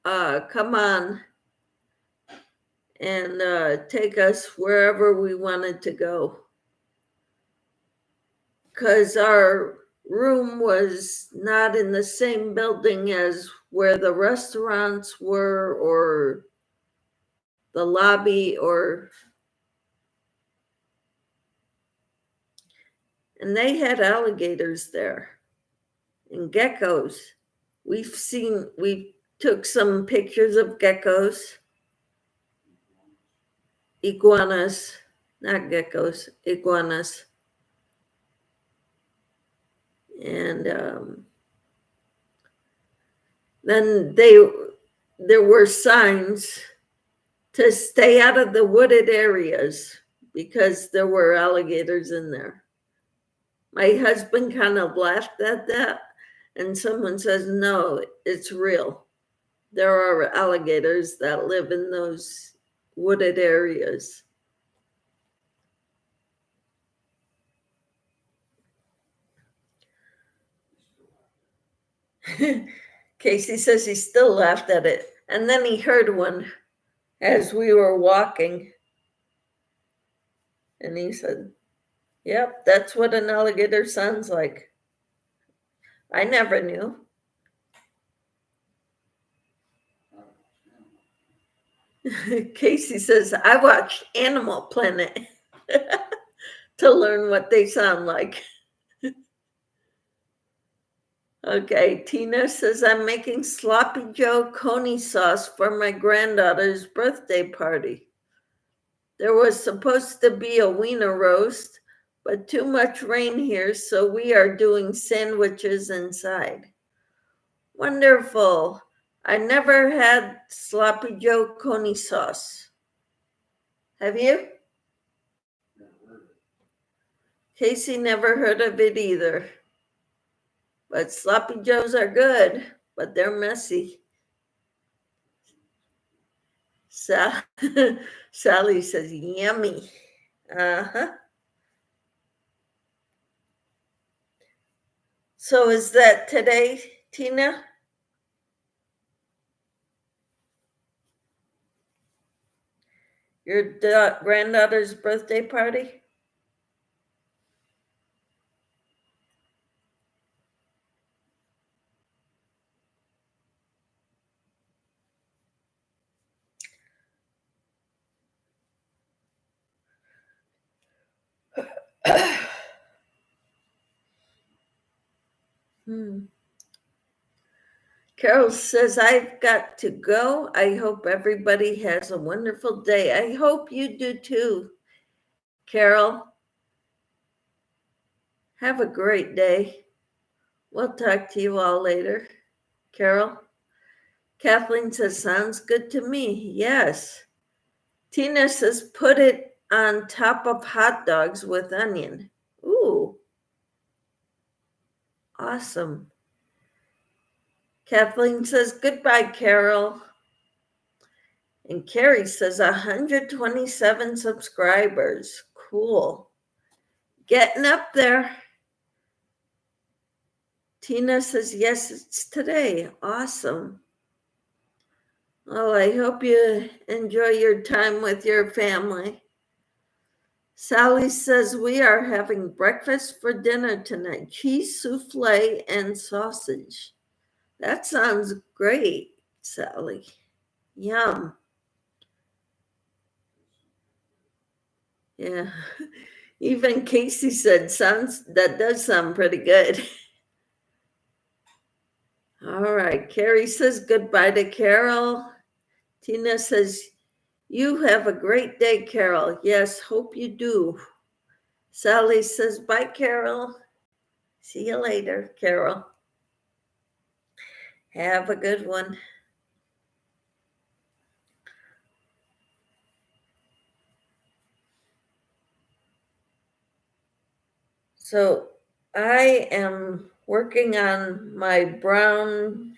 come on and take us wherever we wanted to go. Because our room was not in the same building as where the restaurants were or the lobby and they had alligators there and geckos. We took some pictures of geckos, iguanas, not geckos, iguanas. And then there were signs to stay out of the wooded areas because there were alligators in there. My husband kind of laughed at that, and someone says, no, it's real. There are alligators that live in those wooded areas. Casey says he still laughed at it. And then he heard one as we were walking. And he said, yep, that's what an alligator sounds like. I never knew. Casey says, I watched Animal Planet to learn what they sound like. Okay, Tina says, I'm making Sloppy Joe coney sauce for my granddaughter's birthday party. There was supposed to be a wiener roast, but too much rain here, so we are doing sandwiches inside. Wonderful. I never had Sloppy Joe coney sauce. Have you? Casey never heard of it either. But Sloppy Joes are good, but they're messy. Sally says, yummy. Uh-huh. So is that today, Tina? Your granddaughter's birthday party? Carol says, I've got to go. I hope everybody has a wonderful day. I hope you do too, Carol. Have a great day. We'll talk to you all later. Carol? Kathleen says, sounds good to me. Yes. Tina says, put it on top of hot dogs with onion. Ooh, awesome. Kathleen says, goodbye, Carol. And Carrie says, 127 subscribers. Cool. Getting up there. Tina says, yes, it's today. Awesome. Well, I hope you enjoy your time with your family. Sally says, we are having breakfast for dinner tonight. Cheese souffle and sausage. That sounds great, Sally. Yum. Yeah. Even Casey said, that does sound pretty good. All right. Carrie says goodbye to Carol. Tina says, you have a great day, Carol. Yes, hope you do. Sally says, bye, Carol. See you later, Carol. Have a good one. So I am working on my brown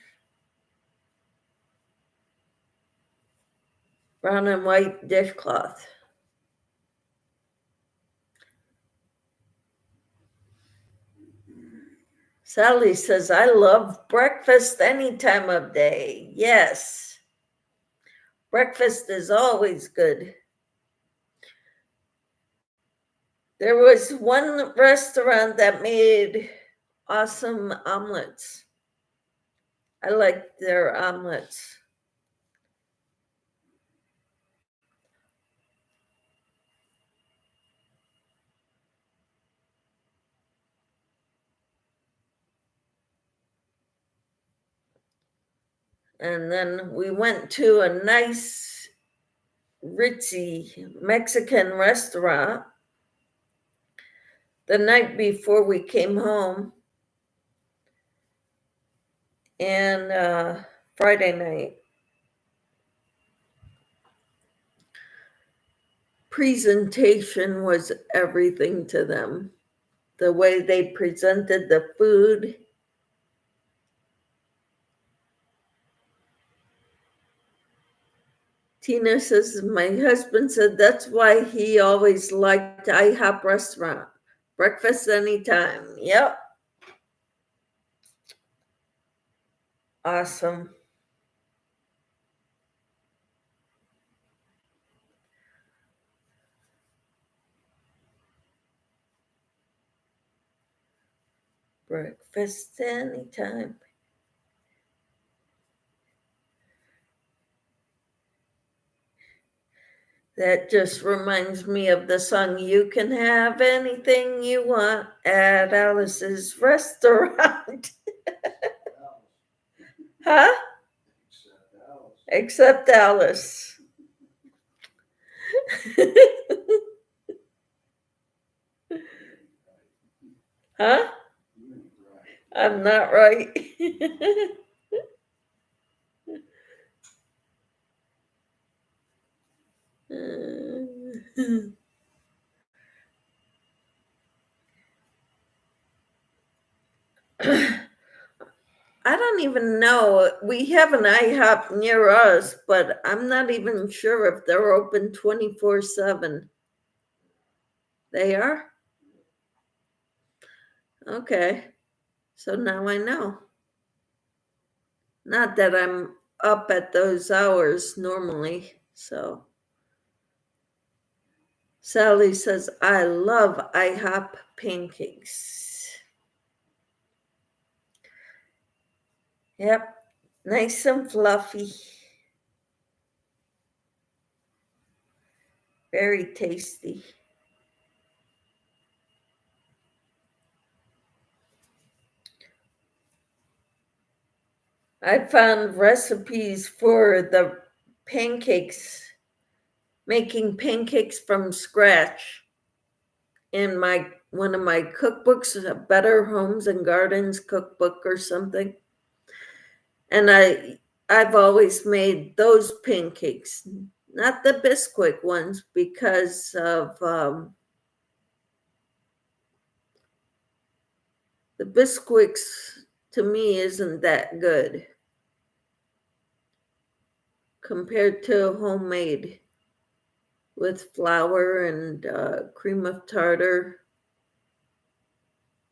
and white dishcloth. Sally says, I love breakfast any time of day. Yes, breakfast is always good. There was one restaurant that made awesome omelets. I liked their omelets. And then we went to a nice, ritzy Mexican restaurant the night before we came home. And Friday night. Presentation was everything to them. The way they presented the food. Tina says, my husband said that's why he always liked IHOP restaurant. Breakfast anytime. Yep. Awesome. Breakfast anytime. That just reminds me of the song, You Can Have Anything You Want at Alice's Restaurant. Huh? Except Alice. Huh? I'm not right. I don't even know. We have an IHOP near us, but I'm not even sure if they're open 24/7. They are? Okay. So now I know. Not that I'm up at those hours normally. So Sally says, I love IHOP pancakes. Yep. Nice and fluffy. Very tasty. I found recipes for the pancakes, making pancakes from scratch in one of my cookbooks, a Better Homes and Gardens cookbook or something. And I've always made those pancakes, not the Bisquick ones, because of the Bisquicks to me isn't that good compared to homemade with flour and cream of tartar,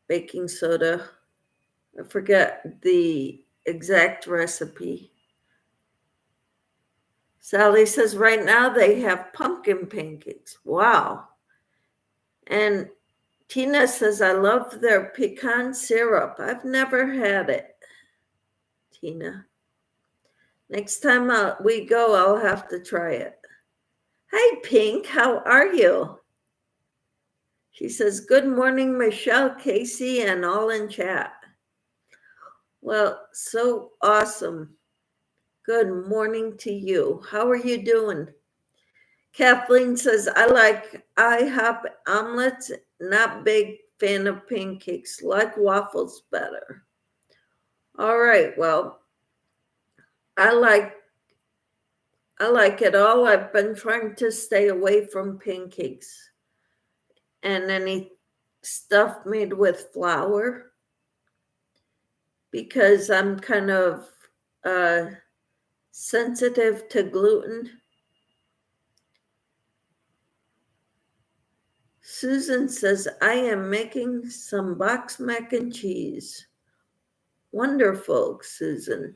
baking soda. I forget the exact recipe. Sally says right now they have pumpkin pancakes. Wow. And Tina says, I love their pecan syrup. I've never had it, Tina. Next time we go, I'll have to try it. Hi, Pink. How are you? She says, good morning, Michelle, Casey, and all in chat. Well, so awesome. Good morning to you. How are you doing? Kathleen says, I like IHOP omelets, not big fan of pancakes, like waffles better. All right, well, I like it all. I've been trying to stay away from pancakes and any stuff made with flour because I'm kind of sensitive to gluten. Susan says, I am making some box mac and cheese. Wonderful, Susan.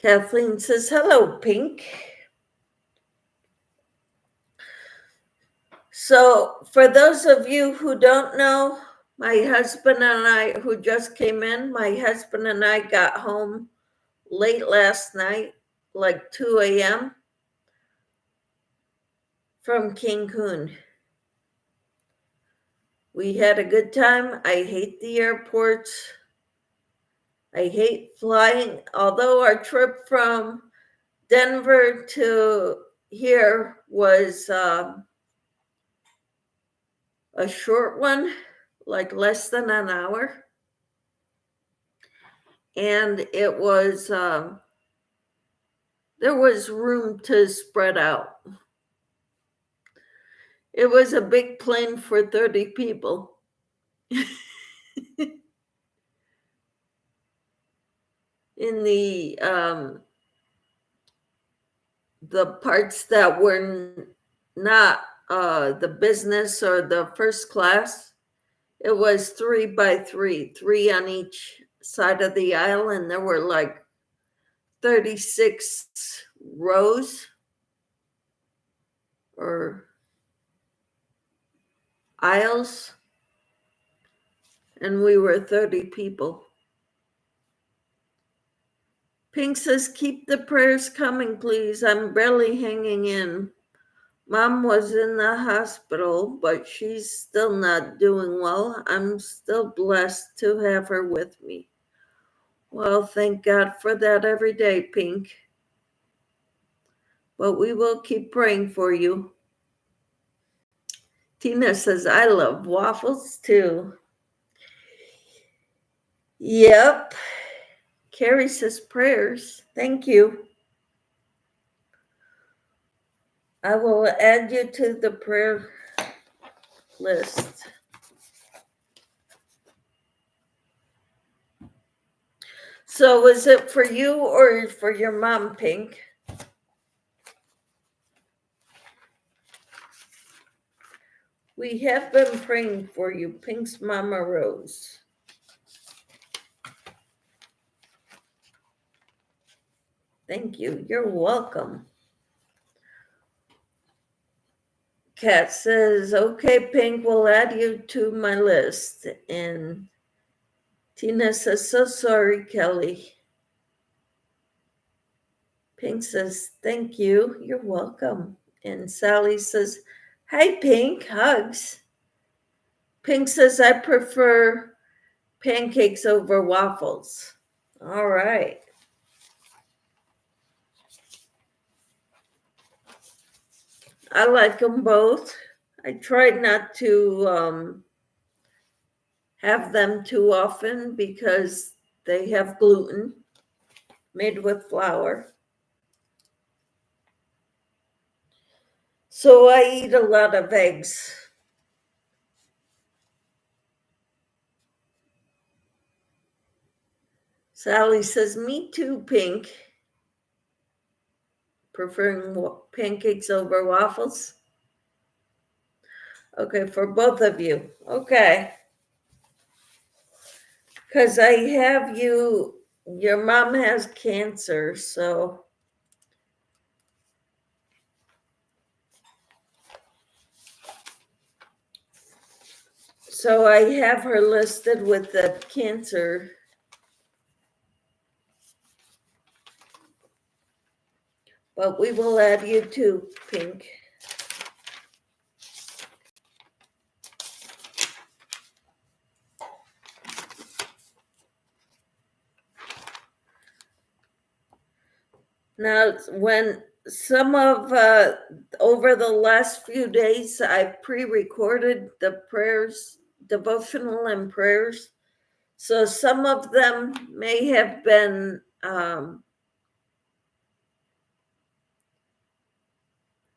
Kathleen says, hello, Pink. So for those of you who don't know, my husband and I, who just came in, my husband and I got home late last night, like 2 a.m. from Cancun. We had a good time. I hate the airports. I hate flying. Although our trip from Denver to here was a short one, like less than an hour. And it was, there was room to spread out. It was a big plane for 30 people. In the parts that were not the business or the first class, it was 3 by 3, 3 on each side of the aisle, and there were like 36 rows or aisles, and we were 30 people. Pink says, keep the prayers coming, please. I'm barely hanging in. Mom was in the hospital, but she's still not doing well. I'm still blessed to have her with me. Well, thank God for that every day, Pink. But we will keep praying for you. Tina says, I love waffles too. Yep. Carrie says, prayers. Thank you. I will add you to the prayer list. So was it for you or for your mom, Pink? We have been praying for you, Pink's Mama Rose. Thank you. You're welcome. Kat says, okay, Pink, we'll add you to my list. And Tina says, so sorry, Kelly. Pink says, thank you. You're welcome. And Sally says, hi, Pink. Hugs. Pink says, I prefer pancakes over waffles. All right. I like them both. I try not to have them too often because They have gluten made with flour. So I eat a lot of eggs. Sally says, me too, Pink. Preferring pancakes over waffles? Okay, for both of you. Okay. Because I have your mom has cancer, so I have her listed with the cancer. But we will add you too, Pink. Now, when some of over the last few days, I've pre-recorded the prayers, devotional and prayers. So some of them may have been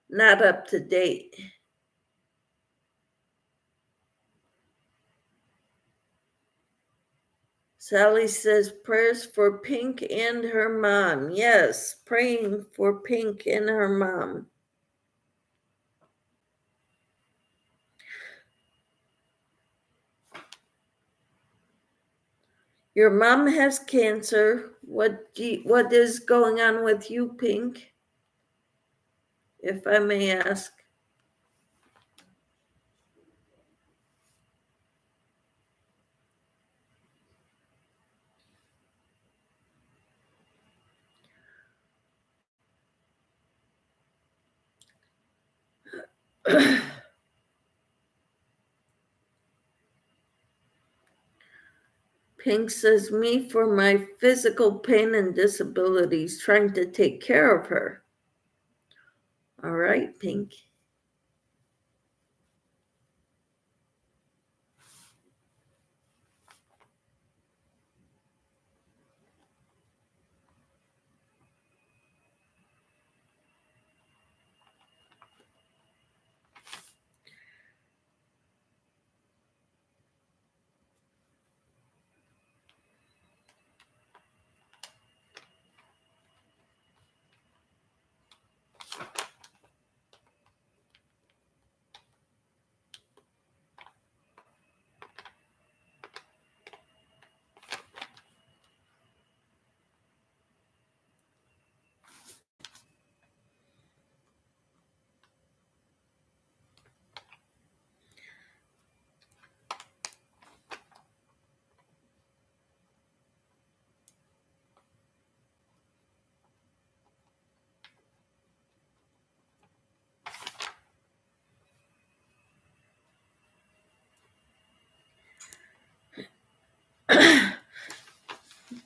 not up to date. Sally says prayers for Pink and her mom. Yes, praying for Pink and her mom. Your mom has cancer. What is going on with you, Pink? If I may ask. Pink says, me for my physical pain and disabilities, trying to take care of her. All right, Pink.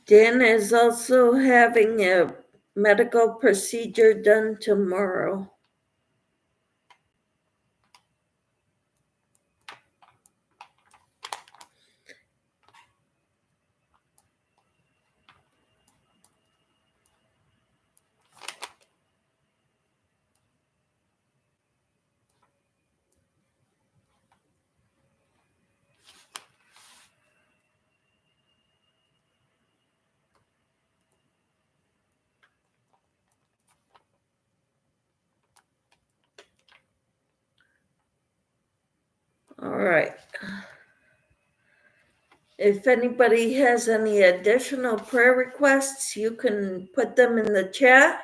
Dan is also having a medical procedure done tomorrow. All right. If anybody has any additional prayer requests, you can put them in the chat.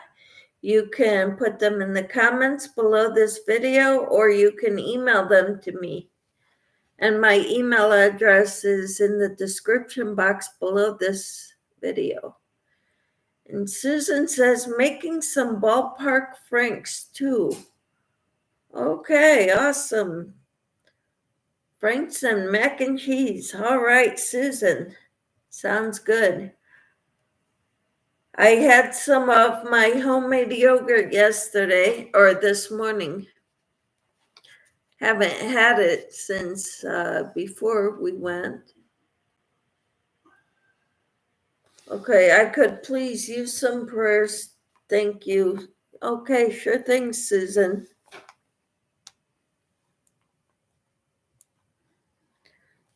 You can put them in the comments below this video, or you can email them to me. And my email address is in the description box below this video. And Susan says, making some ballpark franks too. Okay, awesome. Franks and mac and cheese. All right, Susan. Sounds good. I had some of my homemade yogurt yesterday or this morning. Haven't had it since before we went. Okay, I could please use some prayers. Thank you. Okay, sure thing, Susan.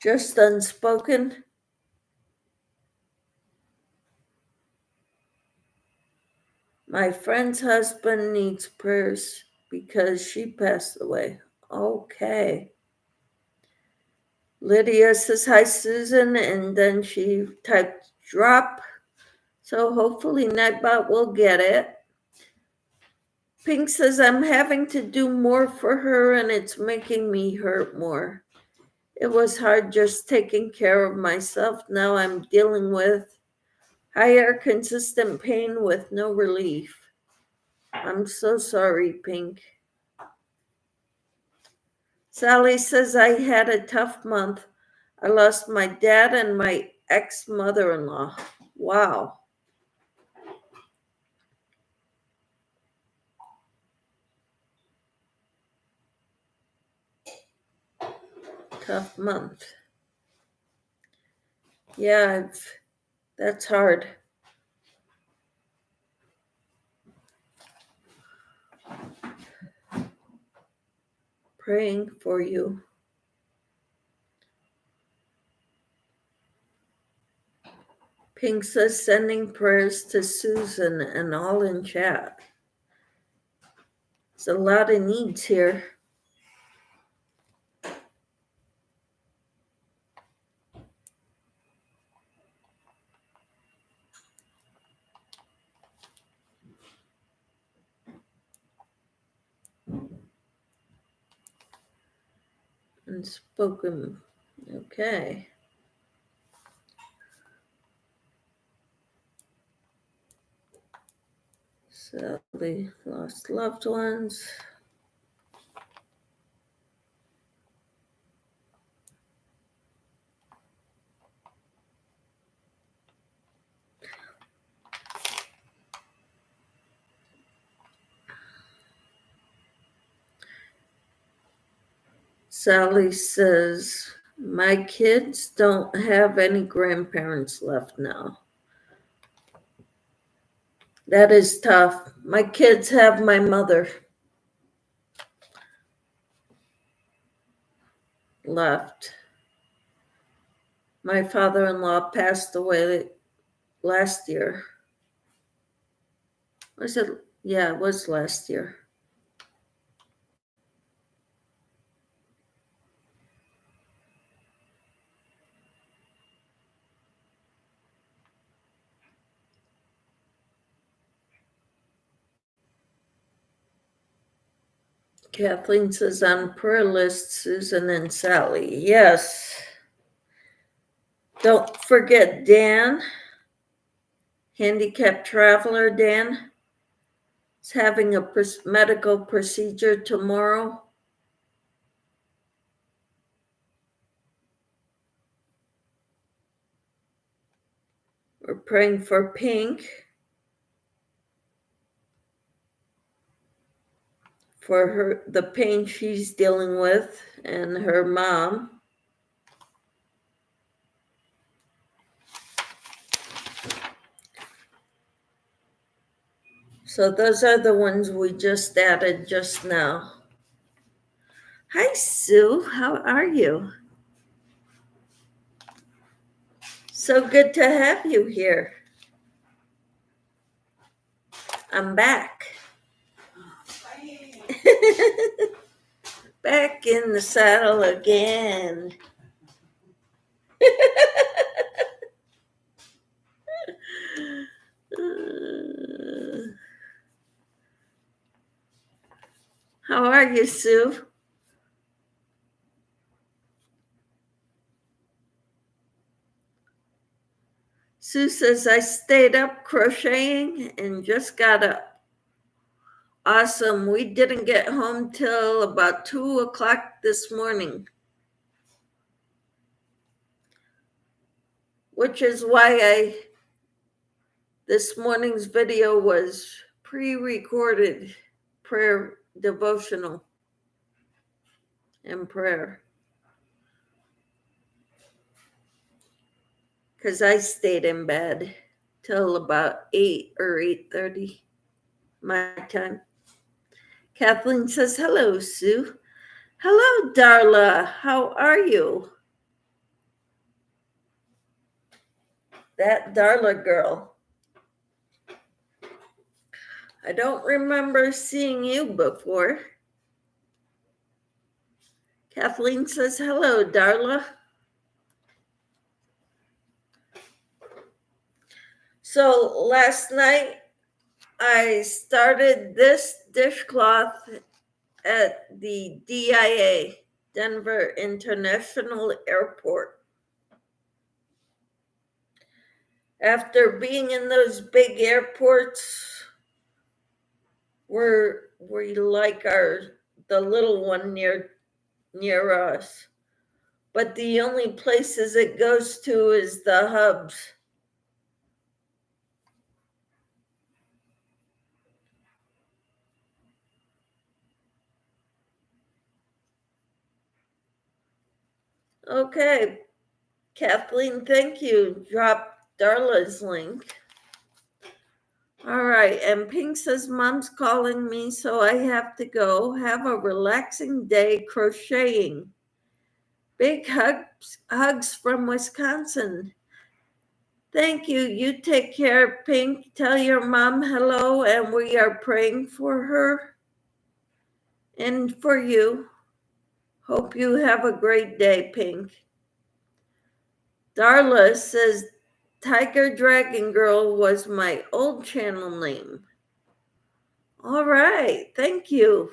Just unspoken. My friend's husband needs prayers because she passed away. Okay. Lydia says hi, Susan, and then she typed drop. So hopefully Nightbot will get it. Pink says I'm having to do more for her and it's making me hurt more. It was hard just taking care of myself. Now I'm dealing with higher consistent pain with no relief. I'm so sorry, Pink. Sally says I had a tough month. I lost my dad and my ex-mother-in-law. Wow. Tough month. Yeah, that's hard. Praying for you. Pink says sending prayers to Susan and all in chat. There's a lot of needs here. Unspoken. Okay. Sadly lost loved ones. Sally says, my kids don't have any grandparents left now. That is tough. My kids have my mother left. My father-in-law passed away last year. Was it? Yeah, it was last year. Kathleen says on prayer list, Susan and Sally. Yes. Don't forget Dan, handicapped traveler Dan, is having a medical procedure tomorrow. We're praying for Pink, for the pain she's dealing with, and her mom. So those are the ones we just added just now. Hi, Sue. How are you? So good to have you here. I'm back. Back in the saddle again. How are you, Sue? Sue says, I stayed up crocheting and just got up. Awesome. We didn't get home till about 2 o'clock this morning, which is why this morning's video was pre-recorded prayer devotional and prayer. Because I stayed in bed. till about 8 or 8:30 my time. Kathleen says, hello, Sue. Hello, Darla. How are you? That Darla girl. I don't remember seeing you before. Kathleen says, hello, Darla. So last night I started this dishcloth at the DIA, Denver International Airport. After being in those big airports where we like the little one near us, but the only places it goes to is the hubs. Okay, Kathleen, thank you. Drop Darla's link. All right, and Pink says, Mom's calling me, so I have to go. Have a relaxing day crocheting. Big hugs from Wisconsin. Thank you. You take care, Pink. Tell your mom hello, and we are praying for her and for you. Hope you have a great day, Pink. Darla says, Tiger Dragon Girl was my old channel name. All right, thank you.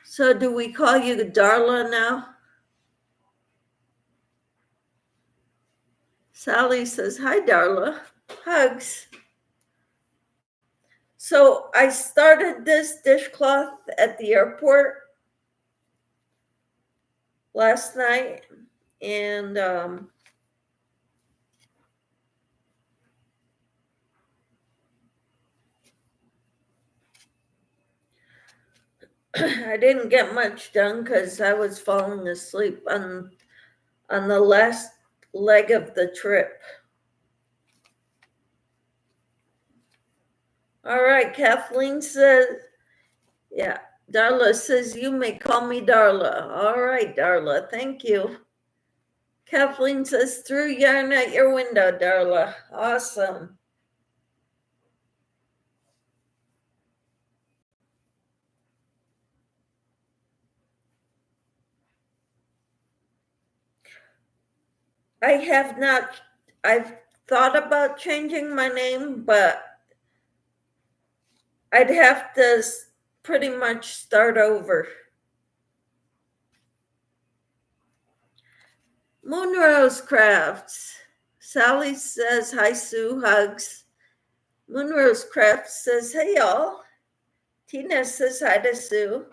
So do we call you Darla now? Sally says, hi, Darla. Hugs. So I started this dishcloth at the airport last night, and I didn't get much done because I was falling asleep on the last leg of the trip. All right, Kathleen says, yeah, Darla says, you may call me Darla. All right, Darla, thank you. Kathleen says, threw yarn at your window, Darla. Awesome. I've thought about changing my name, but I'd have to pretty much start over. Moonrose Crafts. Sally says, hi, Sue, hugs. Moonrose Crafts says, hey, y'all. Tina says hi to Sue.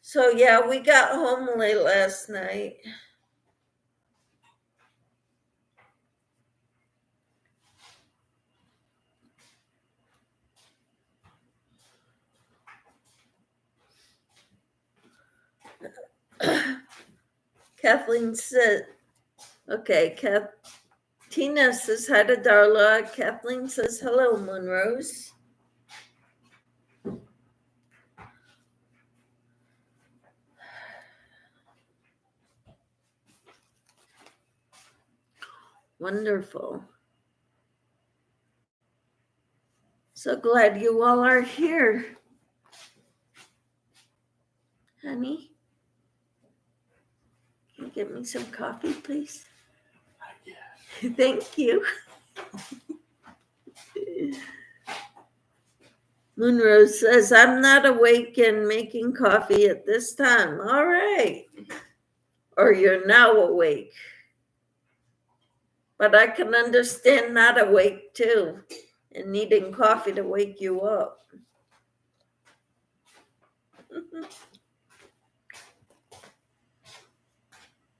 So, yeah, we got home late last night. Kathleen said, okay, Tina says hi to Darla. Kathleen says, hello, Moonrose. Wonderful. So glad you all are here. Honey, can you get me some coffee, please? I guess. Thank you. Moonrose says, I'm not awake and making coffee at this time. All right. Or you're now awake. But I can understand not awake too and needing coffee to wake you up.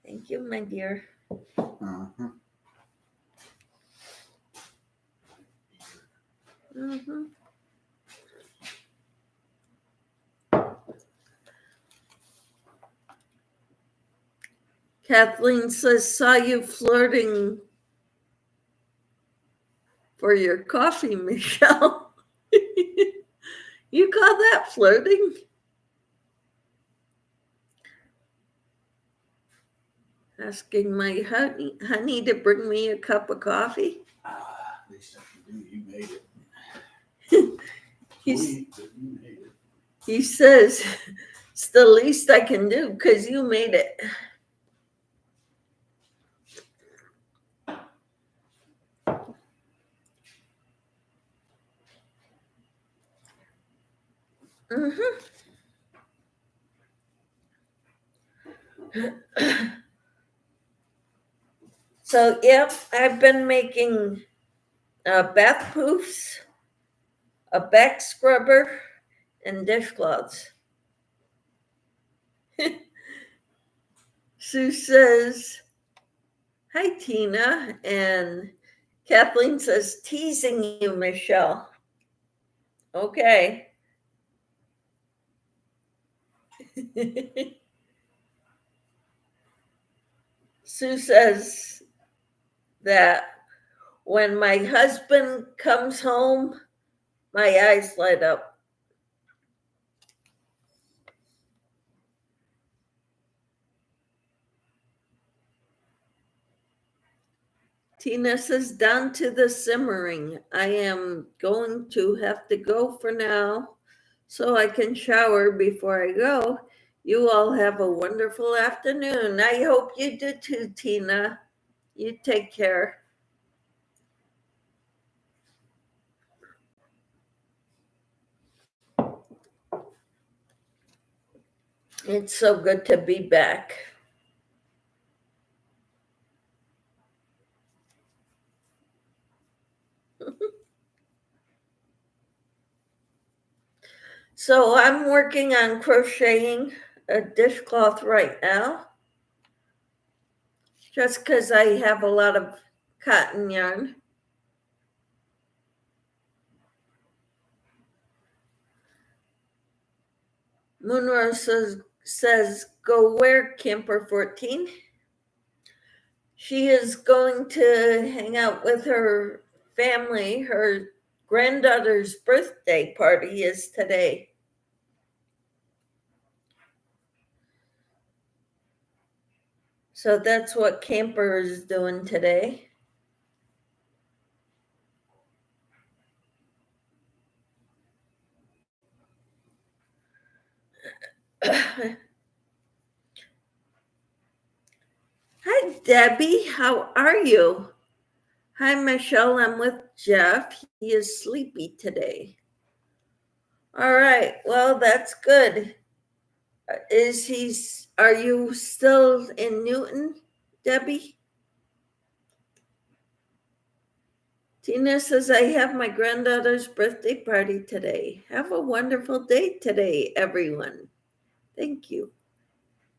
Thank you, my dear. Uh-huh. Mm-hmm. Kathleen says, saw you flirting for your coffee, Michelle. You call that flirting? Asking my honey to bring me a cup of coffee. At least I can do. You made it. He's- Sweet, but you made it. He says, it's the least I can do because you made it. Mm-hmm. So, yep, I've been making bath poofs, a back scrubber, and dishcloths. Sue says, hi, Tina. And Kathleen says, teasing you, Michelle. Okay. Sue says that when my husband comes home, my eyes light up. Tina says, down to the simmering. I am going to have to go for now so I can shower before I go. You all have a wonderful afternoon. I hope you do too, Tina. You take care. It's so good to be back. So I'm working on crocheting a dishcloth right now, just because I have a lot of cotton yarn. Moonrose says, go where, Camper 14? She is going to hang out with her family. Her granddaughter's birthday party is today. So that's what Camper is doing today. Hi, Debbie. How are you? Hi, Michelle. I'm with Jeff. He is sleepy today. All right. Well, that's good. Are you still in Newton, Debbie? Tina says, I have my granddaughter's birthday party today. Have a wonderful day today, everyone. Thank you.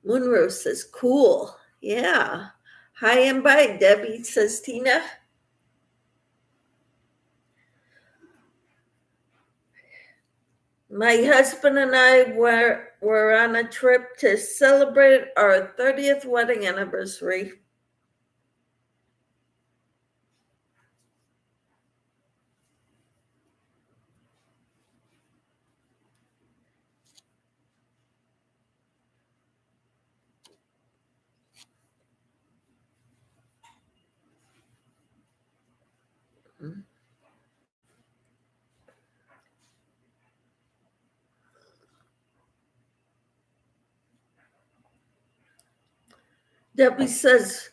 Moonrose says, cool. Yeah. Hi and bye, Debbie, says Tina. My husband and I were on a trip to celebrate our 30th wedding anniversary. Debbie says,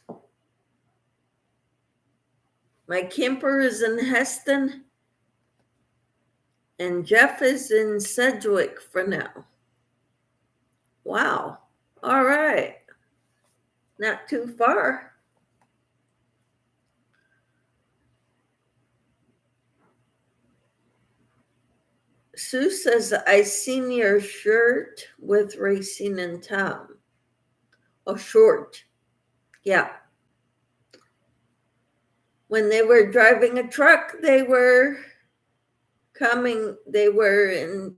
my camper is in Heston and Jeff is in Sedgwick for now. Wow. All right. Not too far. Sue says, I seen your shirt with Racine and Tom. Oh, short. Yeah. When they were driving a truck, they were in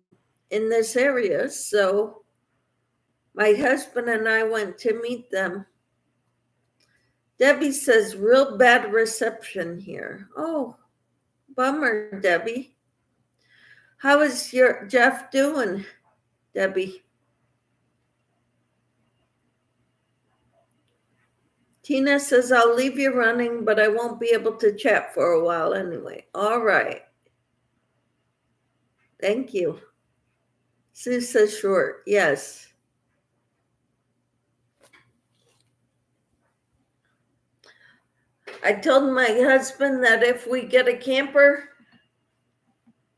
this area. So my husband and I went to meet them. Debbie says, real bad reception here. Oh, bummer, Debbie. How is your Jeff doing, Debbie? Tina says, I'll leave you running, but I won't be able to chat for a while anyway. All right. Thank you. Sue says, short. Yes. I told my husband that if we get a camper,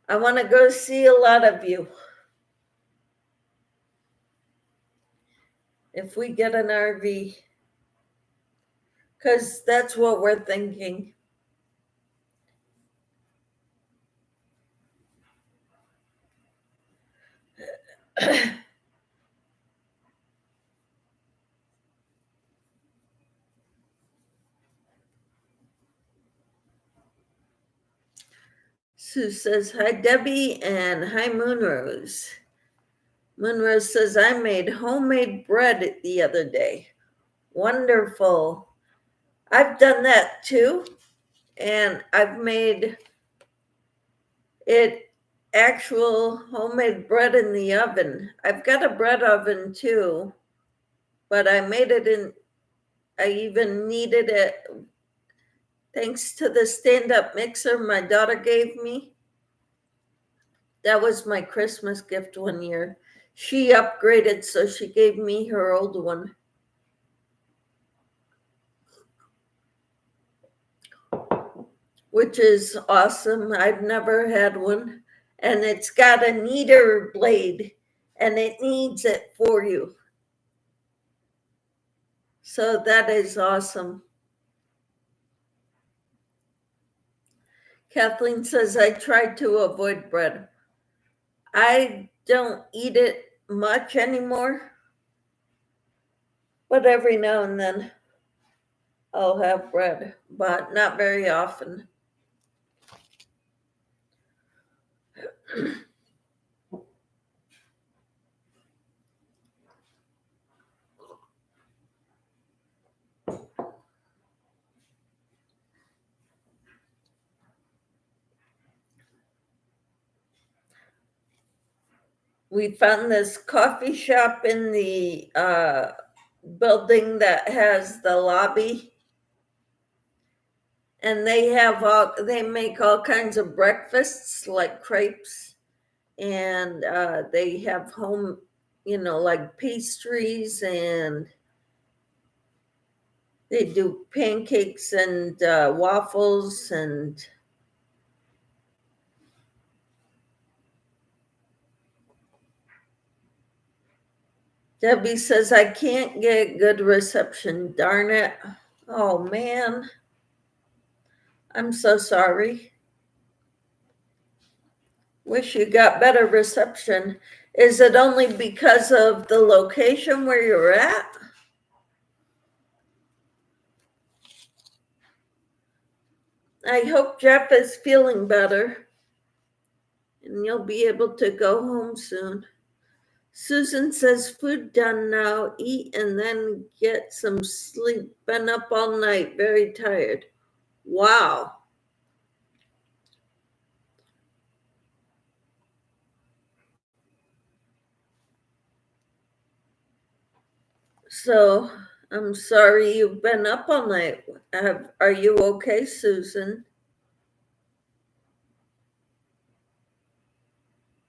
I want to go see a lot of you. If we get an RV, because that's what we're thinking. Sue says, hi, Debbie, and hi, Moonrose. Moonrose says, I made homemade bread the other day. Wonderful. I've done that too, and I've made it actual homemade bread in the oven. I've got a bread oven too, but I made it in, I even kneaded it thanks to the stand-up mixer my daughter gave me. That was my Christmas gift one year. She upgraded, so she gave me her old one. Which is awesome. I've never had one. And it's got a kneader blade, and it kneads it for you. So that is awesome. Kathleen says, I tried to avoid bread. I don't eat it much anymore, but every now and then I'll have bread, but not very often. We found this coffee shop in the building that has the lobby, and they make all kinds of breakfasts like crepes, and they have home, like pastries, and they do pancakes and waffles, and Debbie says, I can't get good reception, darn it. Oh man, I'm so sorry. Wish you got better reception. Is it only because of the location where you're at? I hope Jeff is feeling better and you'll be able to go home soon. Susan says, food done now, eat and then get some sleep. Been up all night, very tired. Wow. So I'm sorry you've been up all night. Are you okay, Susan?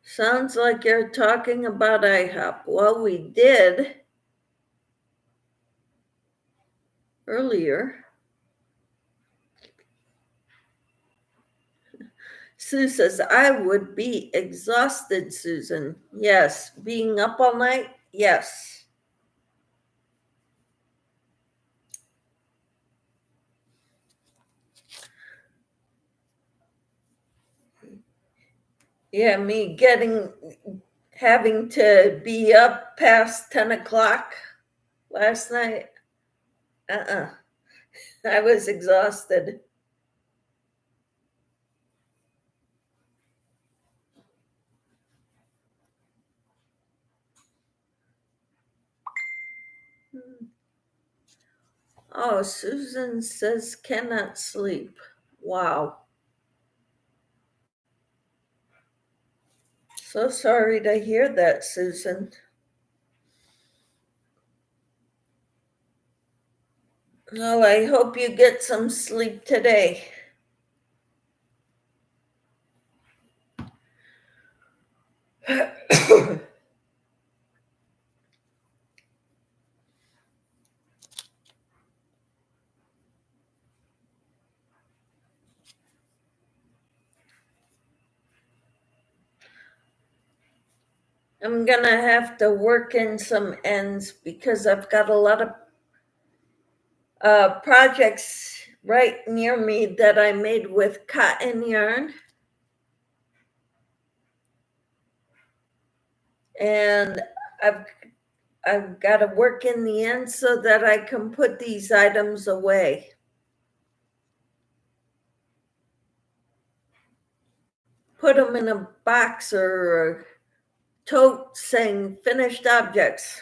Sounds like you're talking about IHOP. Well, we did earlier. Sue says, I would be exhausted, Susan. Yes. Being up all night? Yes. Yeah, me having to be up past 10 o'clock last night. I was exhausted. Oh, Susan says cannot sleep. Wow. So sorry to hear that, Susan. Oh, I hope you get some sleep today. I'm gonna have to work in some ends because I've got a lot of projects right near me that I made with cotton yarn. And I've got to work in the end so that I can put these items away. Put them in a box or a tote saying finished objects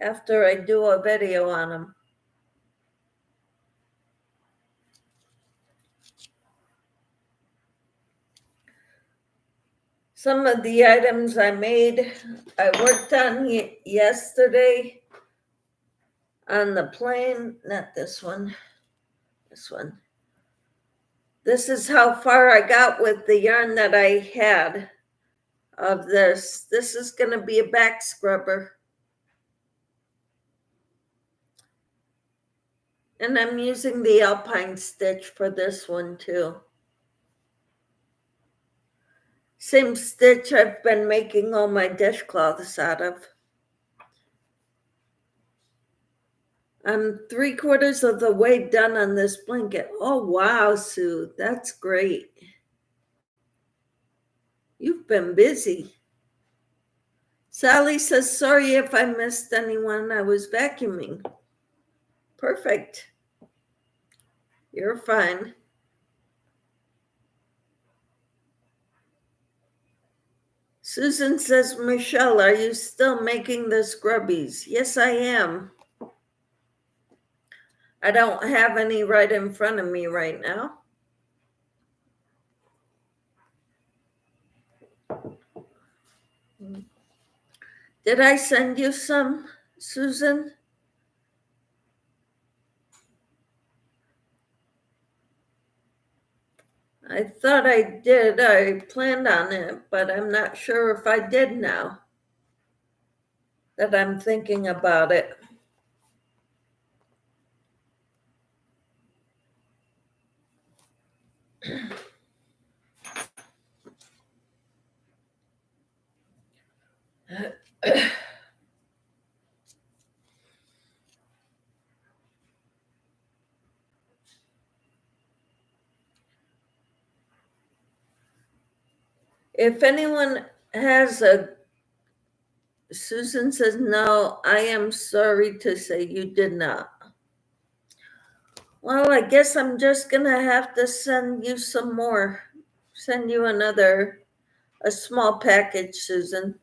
after I do a video on them. Some of the items I made, I worked on yesterday on the plane, not this one, this one. This is how far I got with the yarn that I had of this. This is going to be a back scrubber. And I'm using the alpine stitch for this one too. Same stitch I've been making all my dishcloths out of. I'm 3/4 of the way done on this blanket. Oh, wow, Sue, that's great. You've been busy. Sally says, sorry if I missed anyone. I was vacuuming. Perfect. You're fine. Susan says, Michelle, are you still making the scrubbies? Yes, I am. I don't have any right in front of me right now. Did I send you some, Susan? I thought I did. I planned on it, but I'm not sure if I did now that I'm thinking about it. If anyone has a, Susan says, no, I am sorry to say you did not. Well, I guess I'm just gonna have to send you some more. Send you a small package, Susan.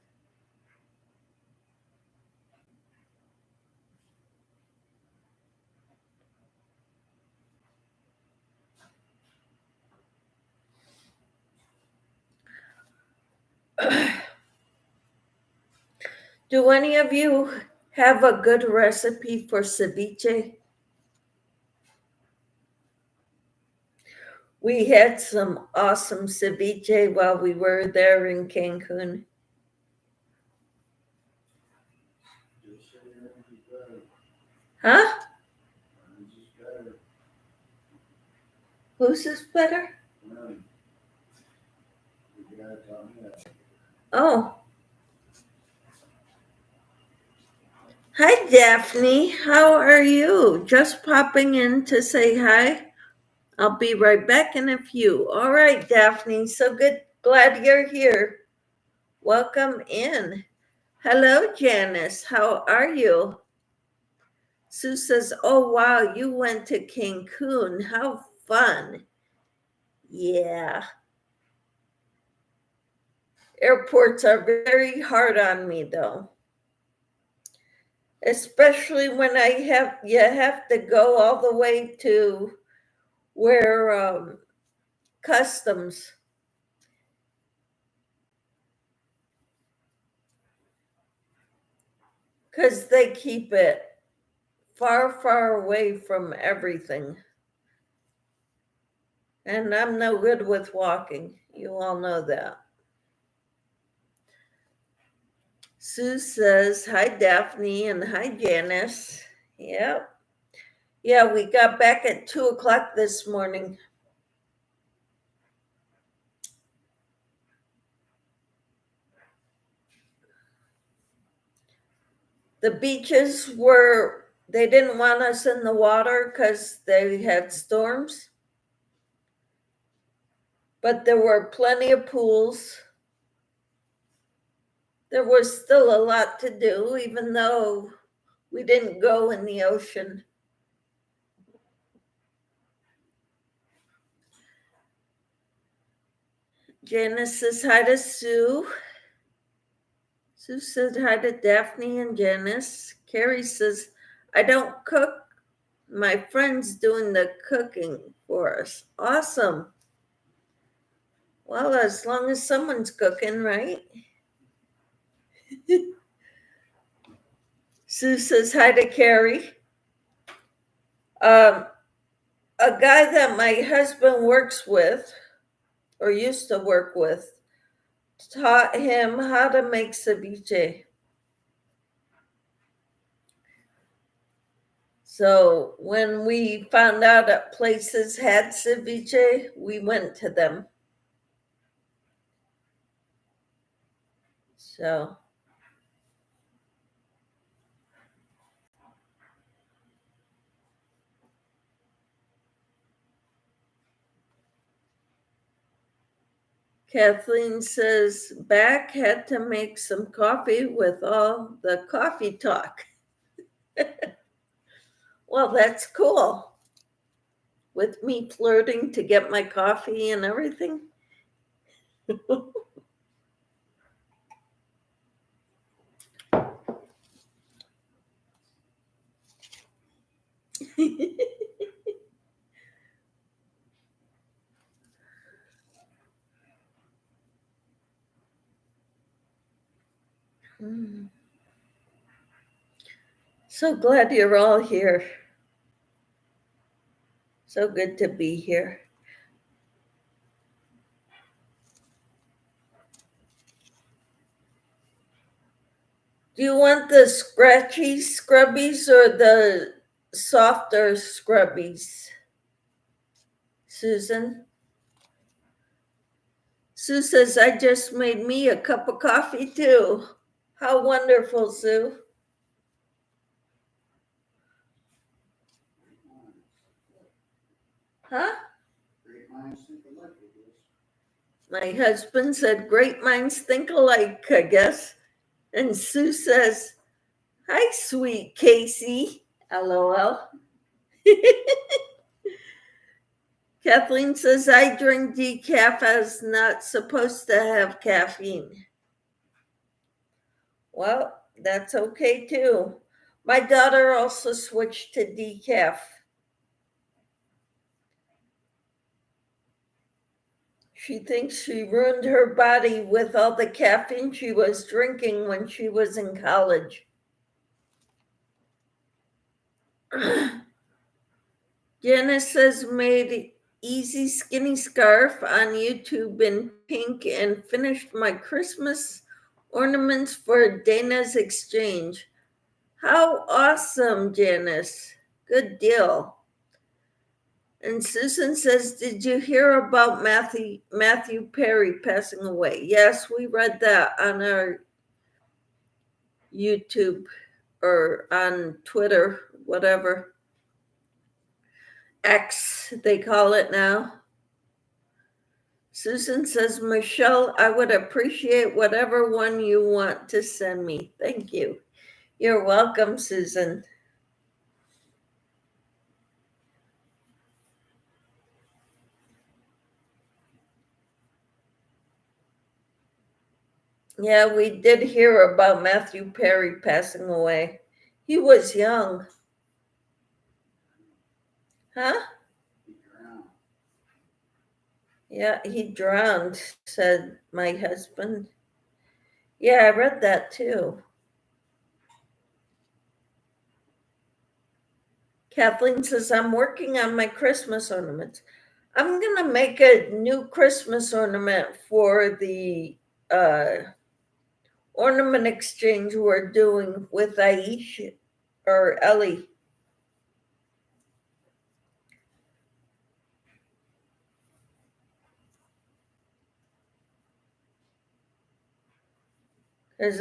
Do any of you have a good recipe for ceviche? We had some awesome ceviche while we were there in Cancun. Huh? Whose is better? Oh. Hi, Daphne. How are you? Just popping in to say hi. I'll be right back in a few. All right, Daphne. So good. Glad you're here. Welcome in. Hello, Janice. How are you? Sue says, oh, wow, you went to Cancun. How fun. Yeah. Airports are very hard on me, though. especially when you have to go all the way to where customs, because they keep it far, far away from everything. And I'm no good with walking. You all know that. Sue says, hi, Daphne, and hi, Janice. Yep. Yeah, we got back at 2:00 this morning. The beaches they didn't want us in the water because they had storms, but there were plenty of pools. There was still a lot to do, even though we didn't go in the ocean. Janice says hi to Sue. Sue said hi to Daphne and Janice. Carrie says, I don't cook. My friend's doing the cooking for us. Awesome. Well, as long as someone's cooking, right? Sue says hi to Carrie. A guy that my husband works with, or used to work with, taught him how to make ceviche. So when we found out that places had ceviche, we went to them. So Kathleen says, back had to make some coffee with all the coffee talk. Well, that's cool. With me flirting to get my coffee and everything. So glad you're all here. So good to be here. Do you want the scratchy scrubbies or the softer scrubbies, Susan? Sue says, I just made me a cup of coffee too. How wonderful, Sue. Huh? Great minds think alike, I guess. My husband said, great minds think alike, I guess. And Sue says, hi, sweet Casey. LOL. Kathleen says, I drink decaf as not supposed to have caffeine. Well, that's okay too. My daughter also switched to decaf. She thinks she ruined her body with all the caffeine she was drinking when she was in college. Janice says, made easy skinny scarf on YouTube in pink and finished my Christmas ornaments for Dana's exchange. How awesome, Janice. Good deal. And Susan says, did you hear about Matthew Perry passing away? Yes, we read that on our YouTube or on Twitter, whatever. X, they call it now. Susan says, Michelle, I would appreciate whatever one you want to send me. Thank you. You're welcome, Susan. Yeah, we did hear about Matthew Perry passing away. He was young. Huh? He drowned. Yeah, he drowned, said my husband. Yeah, I read that too. Kathleen says, I'm working on my Christmas ornaments. I'm going to make a new Christmas ornament for the ornament exchange we're doing with Aisha or Ellie. Because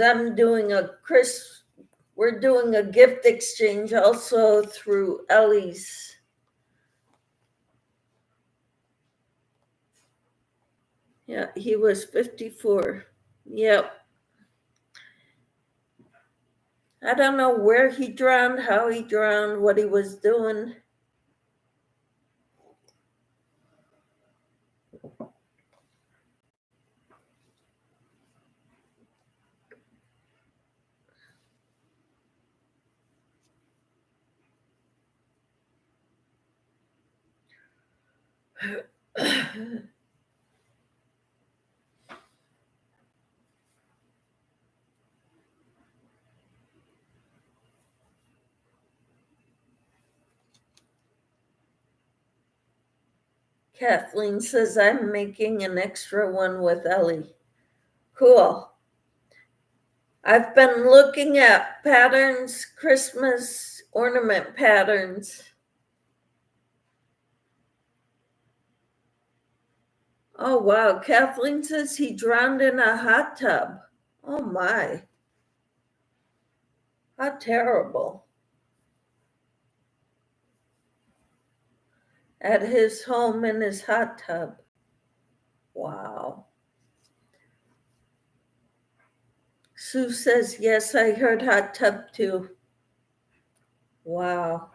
we're doing a gift exchange also through Ellie's. Yeah, he was 54. Yep. I don't know where he drowned, how he drowned, what he was doing. Kathleen says, I'm making an extra one with Ellie. Cool. I've been looking at patterns, Christmas ornament patterns. Oh, wow. Kathleen says he drowned in a hot tub. Oh, my. How terrible. At his home in his hot tub. Wow. Sue says, yes, I heard hot tub too. Wow.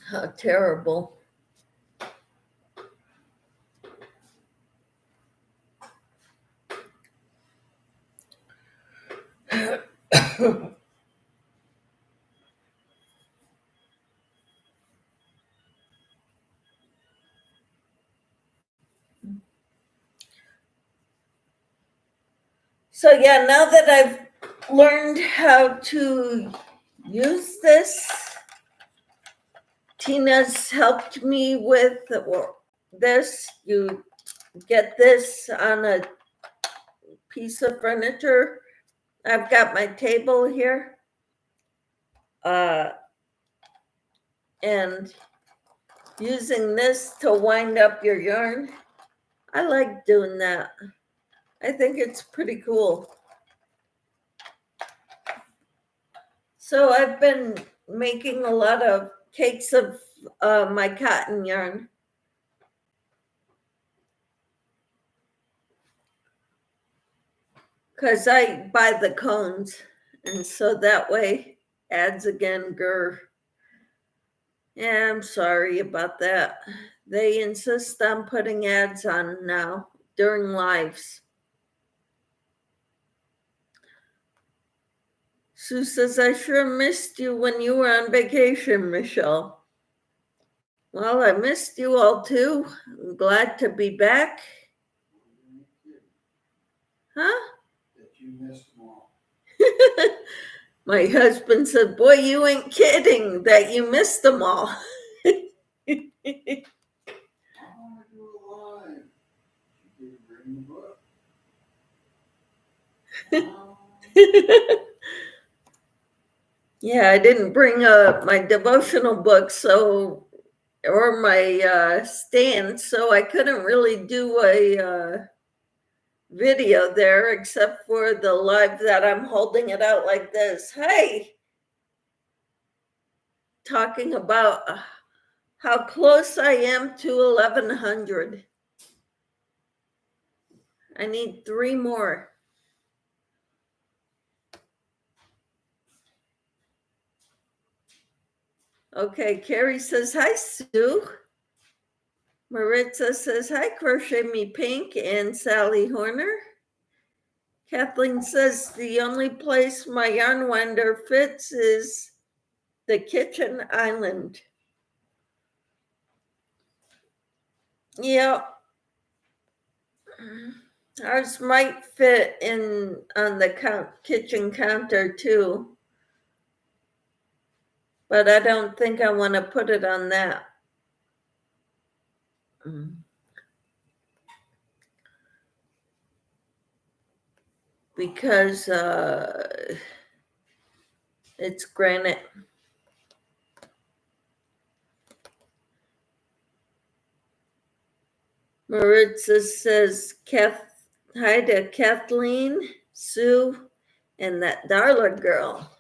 How terrible. So yeah, now that I've learned how to use this, Tina's helped me with this. You get this on a piece of furniture. I've got my table here. And using this to wind up your yarn. I like doing that. I think it's pretty cool. So I've been making a lot of cakes of my cotton yarn. Because I buy the cones. And so that way, ads again, grr. Yeah, I'm sorry about that. They insist on putting ads on now during lives. Sue says, I sure missed you when you were on vacation, Michelle. Well, I missed you all too. I'm glad to be back. Huh? That you missed them all. My husband said, boy, you ain't kidding that you missed them all. I want to do it live. You didn't bring the book. Yeah, I didn't bring my devotional book, or my stand, so I couldn't really do a video there except for the live that I'm holding it out like this. Hey, talking about how close I am to 1100. I need 3 more. Okay, Carrie says, hi, Sue. Maritza says, hi, Crochet Me Pink and Sally Horner. Kathleen says, the only place my yarn winder fits is the kitchen island. Yeah. Ours might fit in on the kitchen counter too, but I don't think I want to put it on that. Because it's granite. Maritza says, hi to Kathleen, Sue, and that Darla girl.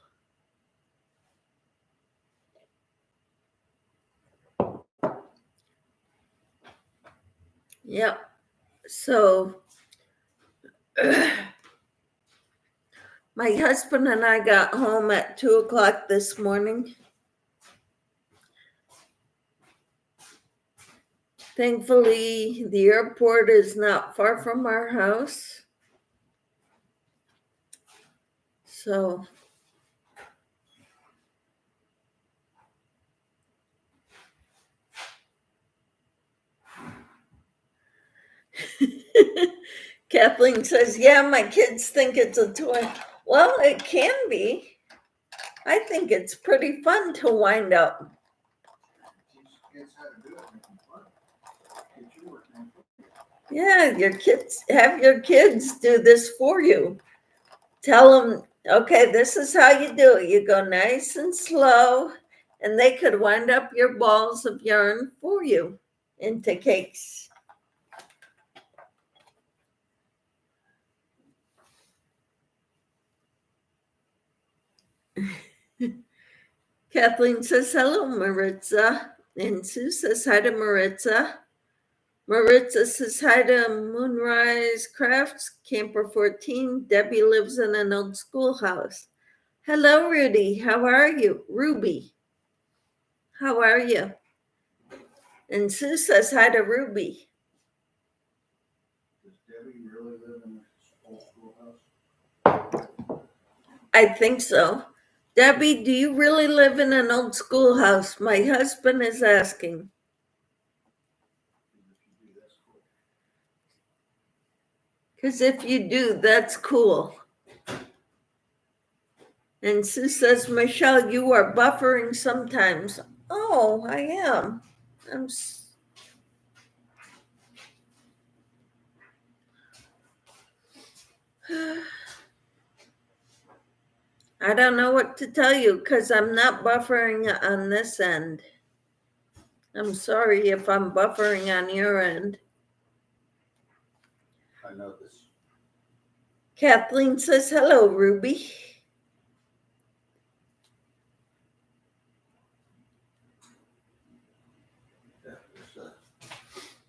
Yep. So my husband and I got home at 2:00 this morning. Thankfully, the airport is not far from our house. So Kathleen says, yeah, my kids think it's a toy. Well, it can be. I think it's pretty fun to wind up. Teach kids how to do it, make them fun. Get your work done. Yeah, have your kids do this for you. Tell them, okay, this is how you do it. You go nice and slow, and they could wind up your balls of yarn for you into cakes. Kathleen says, hello, Maritza. And Sue says, hi to Maritza. Maritza says, hi to Moonrise Crafts, Camper 14. Debbie lives in an old schoolhouse. Hello, Rudy. How are you? Ruby. How are you? And Sue says, hi to Ruby. Does Debbie really live in this old schoolhouse? I think so. Debbie, do you really live in an old schoolhouse? My husband is asking. Because if you do, that's cool. And Sue says, Michelle, you are buffering sometimes. Oh, I am. I don't know what to tell you because I'm not buffering on this end. I'm sorry if I'm buffering on your end. I know this. Kathleen says, hello, Ruby.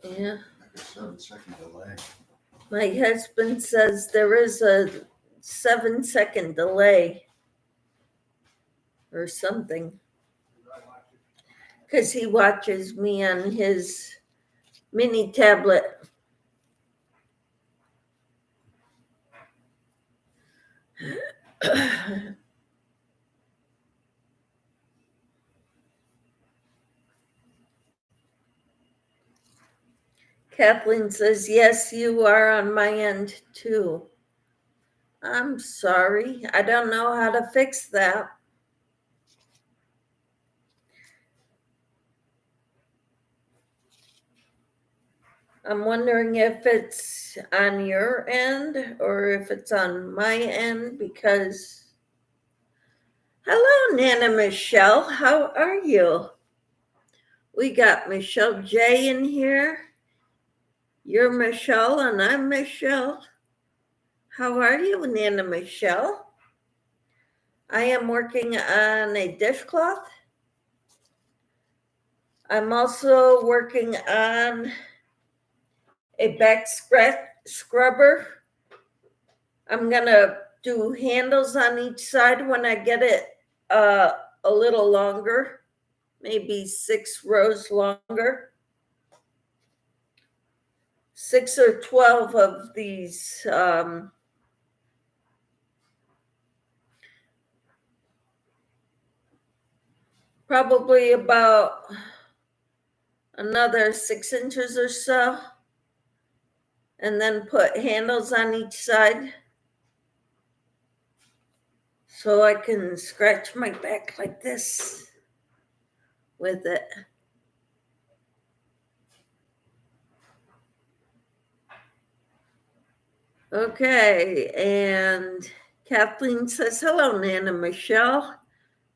Yeah. Like a 7-second delay. My husband says there is a 7-second delay or something because he watches me on his mini tablet. Kathleen says, yes, you are on my end too. I'm sorry. I don't know how to fix that. I'm wondering if it's on your end or if it's on my end because... Hello, Nana Michelle. How are you? We got Michelle J in here. You're Michelle and I'm Michelle. How are you, Nana Michelle? I am working on a dishcloth. I'm also working on a back scrubber. I'm gonna do handles on each side when I get it a little longer, maybe 6 rows longer. 6 or 12 of these probably about another 6 inches or so, and then put handles on each side so I can scratch my back like this with it. Okay, and Kathleen says, hello, Nana Michelle.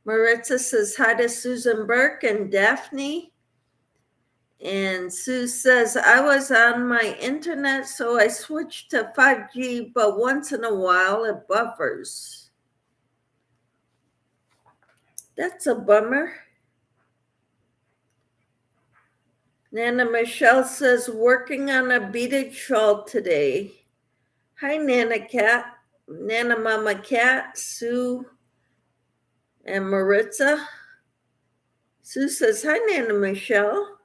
Maritza says hi to Susan Burke and Daphne. And Sue says, I was on my internet, so I switched to 5G, but once in a while it buffers. That's a bummer. Nana Michelle says, working on a beaded shawl today. Hi, Nana Cat, Nana Mama Cat, Sue, and Maritza. Sue says, hi, Nana Michelle.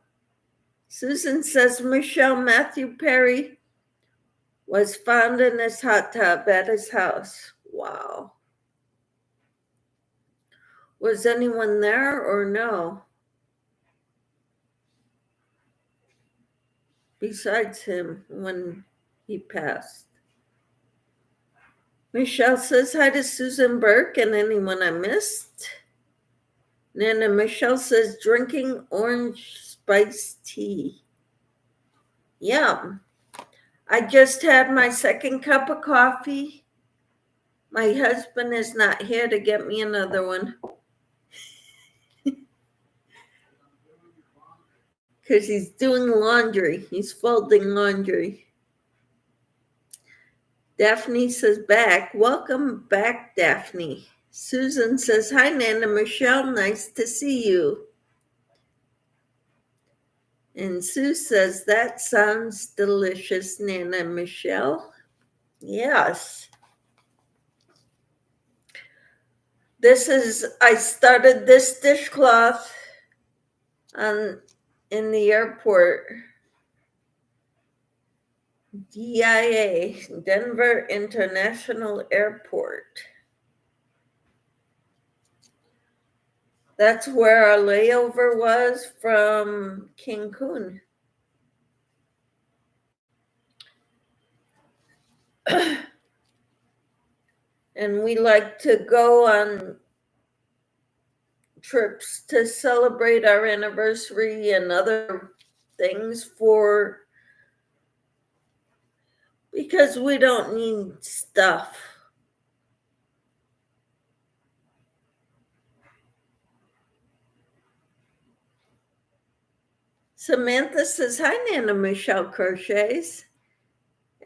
Susan says, Michelle, Matthew Perry was found in his hot tub at his house. Wow. Was anyone there or no? Besides him when he passed. Michelle says hi to Susan Burke and anyone I missed. Nana Michelle says drinking orange spiced tea. Yum. I just had my second cup of coffee. My husband is not here to get me another one because he's doing laundry. He's folding laundry. Daphne says back. Welcome back, Daphne. Susan says, hi, Nana Michelle. Nice to see you. And Sue says, that sounds delicious, Nana Michelle. Yes. I started this dishcloth in the airport. DIA, Denver International Airport. That's where our layover was from Cancun. And we like to go on trips to celebrate our anniversary and other things because we don't need stuff. Samantha says, hi, Nana Michelle Crochets.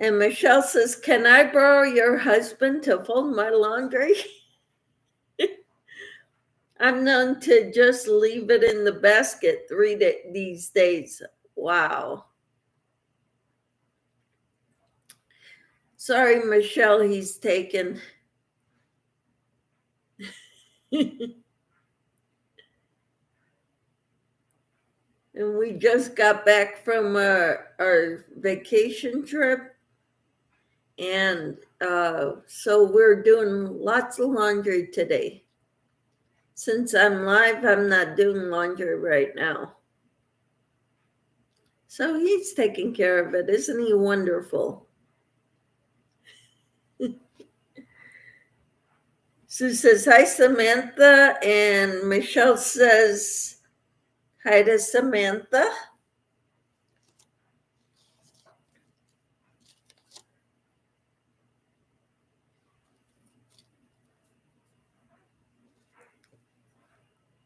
And Michelle says, can I borrow your husband to fold my laundry? I'm known to just leave it in the basket these days. Wow. Sorry, Michelle, he's taken. And we just got back from our vacation trip. And so we're doing lots of laundry today. Since I'm live, I'm not doing laundry right now. So he's taking care of it. Isn't he wonderful? Sue says, hi, Samantha. And Michelle says, hi to Samantha.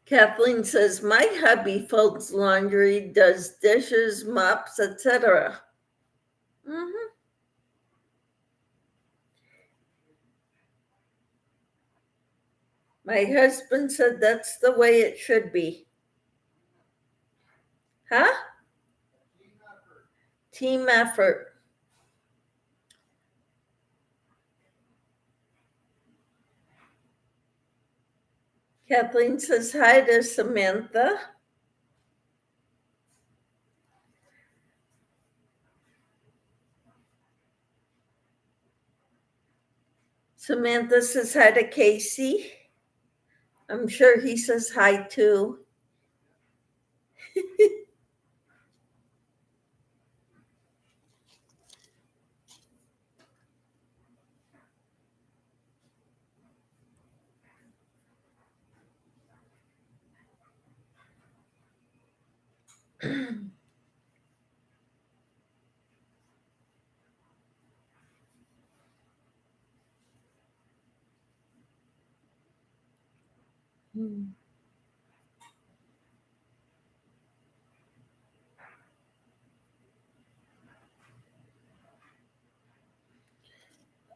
Kathleen says, my hubby folds laundry, does dishes, mops, etc. Mm-hmm. My husband said that's the way it should be. Huh? Team effort. Kathleen says hi to Samantha. Samantha says hi to Casey. I'm sure he says hi too.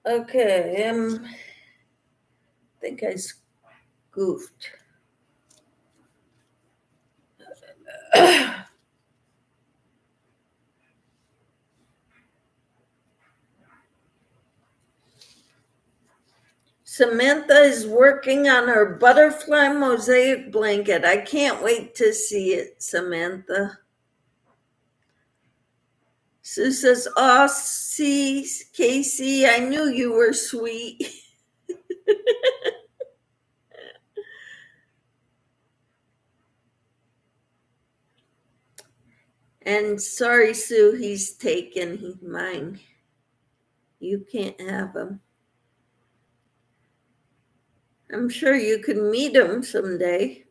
Okay, I think I goofed. Samantha is working on her butterfly mosaic blanket. I can't wait to see it, Samantha. Sue says, "Oh, see, Casey, I knew you were sweet." And sorry, Sue, he's taken. He's mine. You can't have him. I'm sure you can meet him someday.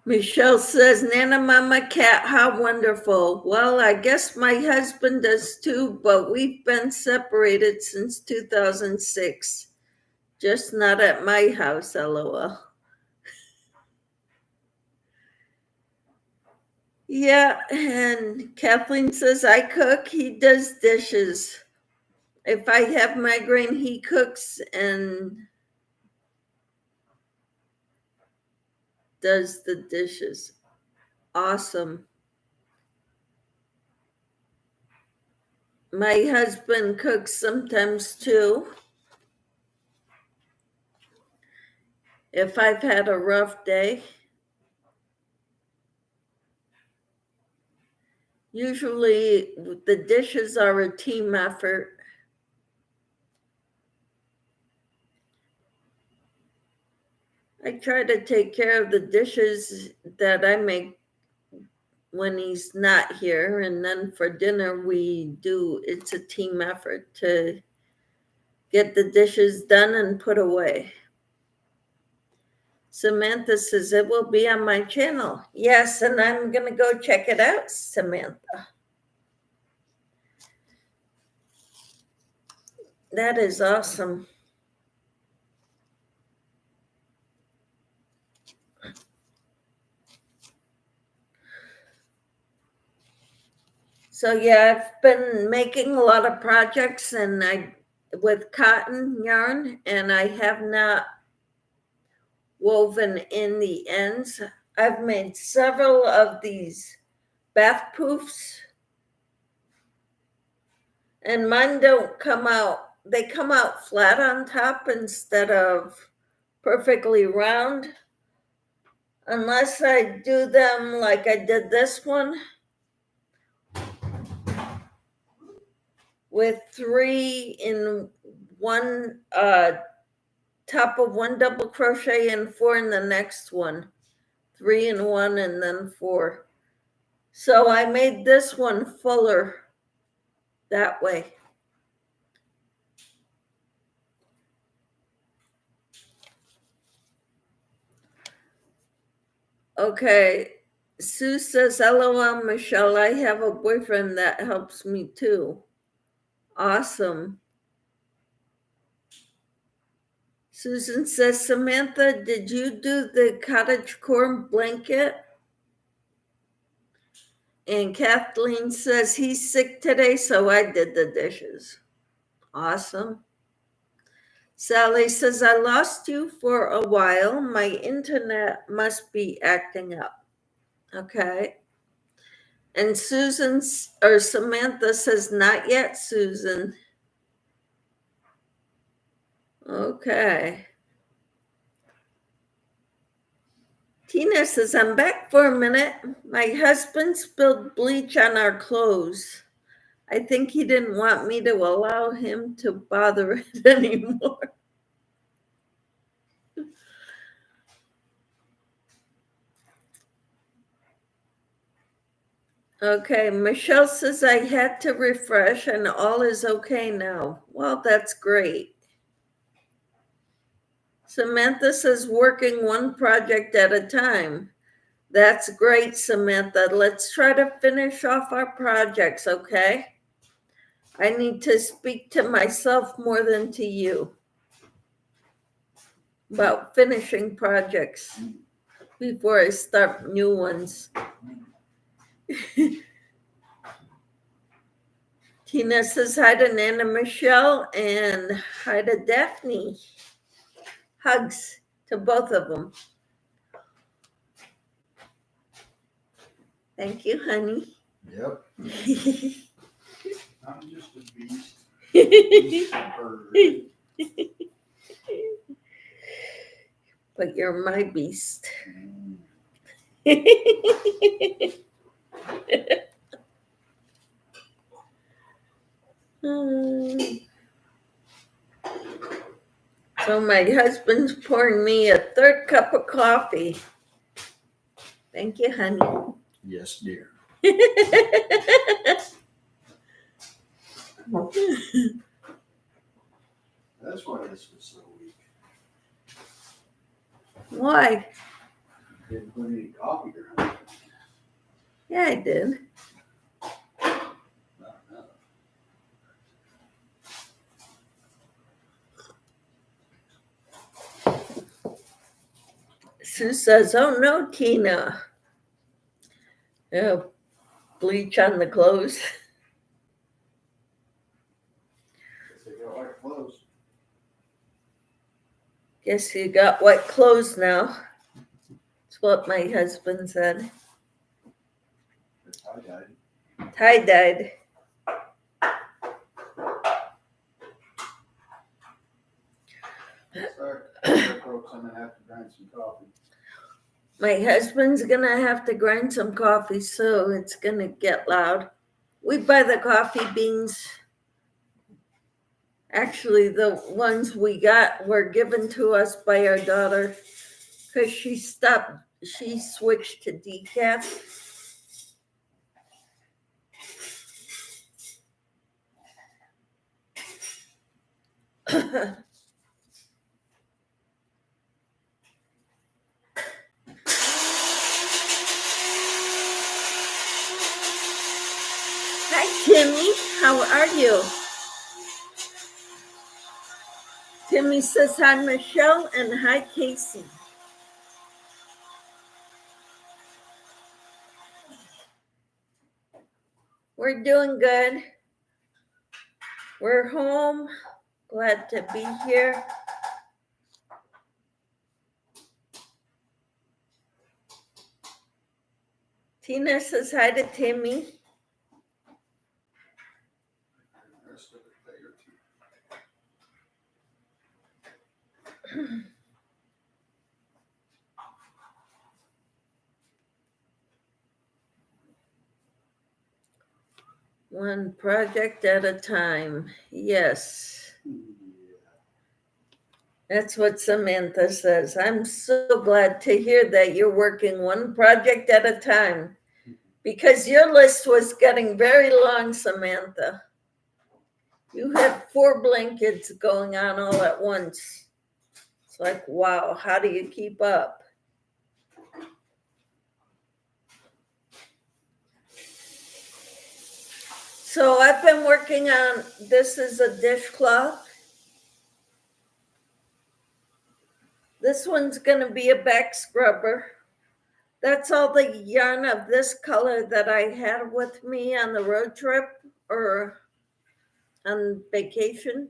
Michelle says, Nana Mama Cat, how wonderful. Well, I guess my husband does too, but we've been separated since 2006. Just not at my house, lol. Yeah, and Kathleen says, I cook, he does dishes. If I have migraine, he cooks and does the dishes. Awesome. My husband cooks sometimes too. If I've had a rough day, usually the dishes are a team effort. I try to take care of the dishes that I make when he's not here, and then for dinner it's a team effort to get the dishes done and put away. Samantha says it will be on my channel. Yes, and I'm gonna go check it out, Samantha. That is awesome. So yeah, I've been making a lot of projects with cotton yarn, and I have not woven in the ends. I've made several of these bath poofs, and mine don't come out. They come out flat on top instead of perfectly round, unless I do them like I did this one with 3 in one top of one double crochet and 4 in the next one. 3 in one and then 4. So I made this one fuller that way. Okay, Sue says, LOL, Michelle, I have a boyfriend that helps me too. Awesome. Susan says, Samantha, did you do the cottage core blanket? And Kathleen says, he's sick today, so I did the dishes. Awesome. Sally says, I lost you for a while. My internet must be acting up. Okay. And Samantha says, not yet, Susan. Okay. Tina says, I'm back for a minute. My husband spilled bleach on our clothes. I think he didn't want me to allow him to bother it anymore. Okay, Michelle says I had to refresh and all is okay now. Well, that's great. Samantha says working one project at a time. That's great, Samantha. Let's try to finish off our projects, okay? I need to speak to myself more than to you about finishing projects before I start new ones. Tina says hi to Nana Michelle and hi to Daphne. Hugs to both of them. Thank you, honey. Yep. I'm just a beast. Beast bird. But you're my beast. So my husband's pouring me a third cup of coffee. Thank you, honey. Yes, dear. That's why this was so weak. Why? Didn't put any coffee around it. Yeah, I did. Not enough. Sue says, oh no, Tina. Oh, bleach on the clothes. Guess they got white clothes. Guess you got white clothes now. That's what my husband said. They're tie-dyed. Tie-dyed. Sorry, folks, I'm gonna have to grind some coffee. My husband's gonna have to grind some coffee, so it's gonna get loud. We buy the coffee beans. Actually, the ones we got were given to us by our daughter because she switched to decaf. Hi, Timmy. How are you? Timmy says hi, Michelle, and hi, Casey. We're doing good. We're home. Glad to be here. Tina says hi to Timmy. Rest of it later, too. One project at a time. Yes. That's what Samantha says. I'm so glad to hear that you're working one project at a time because your list was getting very long, Samantha. You had 4 blankets going on all at once. It's like, wow, how do you keep up? So I've been working on, this is a dishcloth. This one's gonna be a back scrubber. That's all the yarn of this color that I had with me on the road trip or on vacation.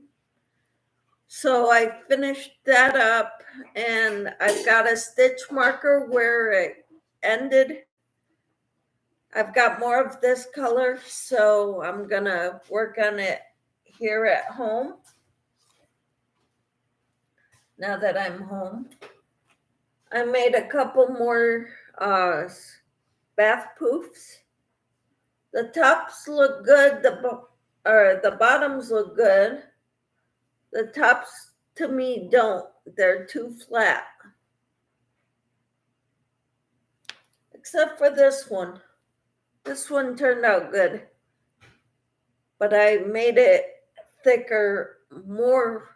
So I finished that up and I've got a stitch marker where it ended. I've got more of this color, so I'm gonna work on it here at home. now that I'm home. I made a couple more bath poofs. The tops look good, the bottoms look good. The tops to me don't. They're too flat. Except for this one. This one turned out good. But I made it thicker, more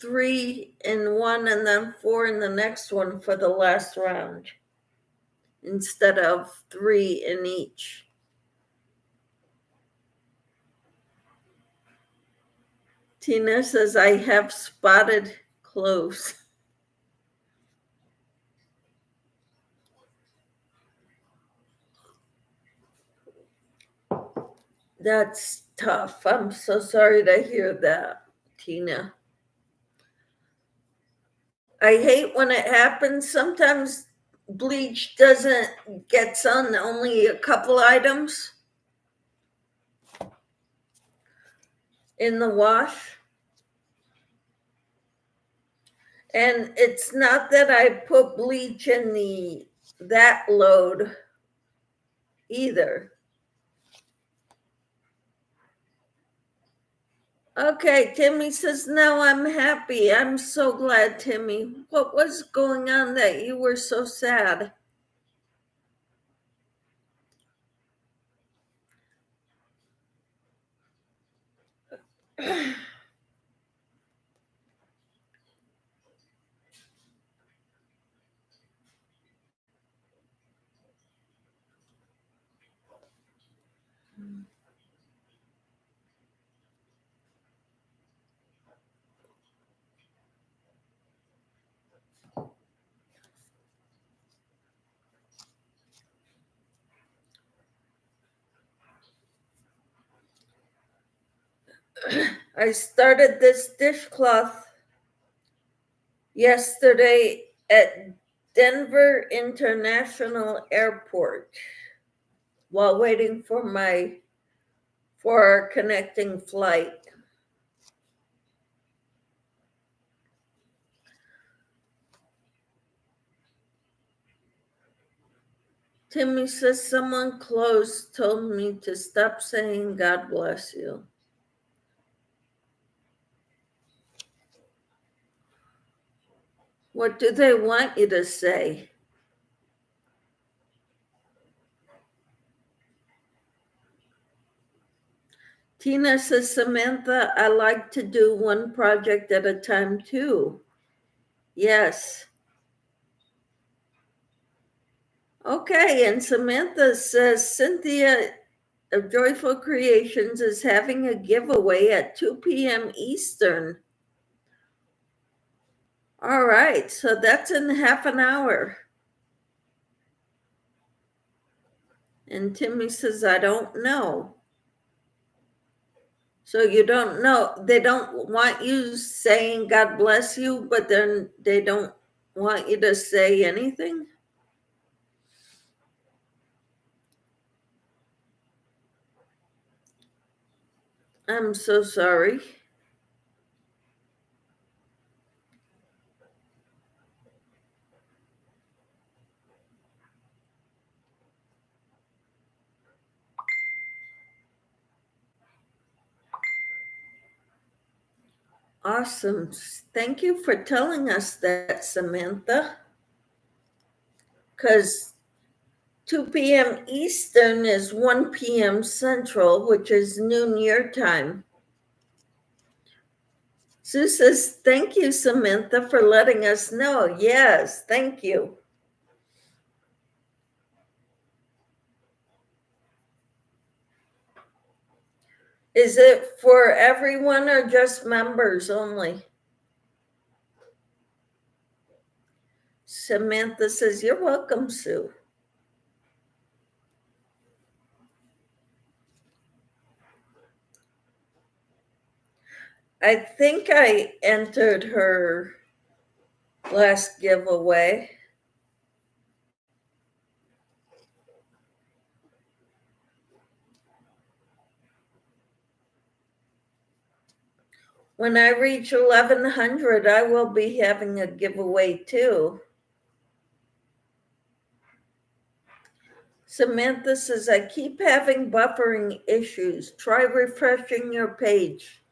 3 in one and then 4 in the next one for the last round instead of 3 in each. Tina says, I have spotted clothes. That's tough. I'm so sorry to hear that, Tina. I hate when it happens. Sometimes bleach gets on only a couple items in the wash. And it's not that I put bleach in that load either. Okay, Timmy says, no, I'm happy. I'm so glad, Timmy. What was going on that you were so sad? I started this dishcloth yesterday at Denver International Airport while waiting for our connecting flight. Timmy says someone close told me to stop saying God bless you. What do they want you to say? Tina says, Samantha, I like to do one project at a time too. Yes. Okay, and Samantha says, Cynthia of Joyful Creations is having a giveaway at 2 p.m. Eastern. All right, so that's in half an hour. And Timmy says, I don't know. So you don't know. They don't want you saying God bless you, but then they don't want you to say anything? I'm so sorry. Awesome. Thank you for telling us that, Samantha. Because 2 p.m. Eastern is 1 p.m. Central, which is noon your time. Sue says, thank you, Samantha, for letting us know. Yes, thank you. Is it for everyone or just members only? Samantha says, you're welcome, Sue. I think I entered her last giveaway. When I reach 1100, I will be having a giveaway too. Samantha says, I keep having buffering issues. Try refreshing your page,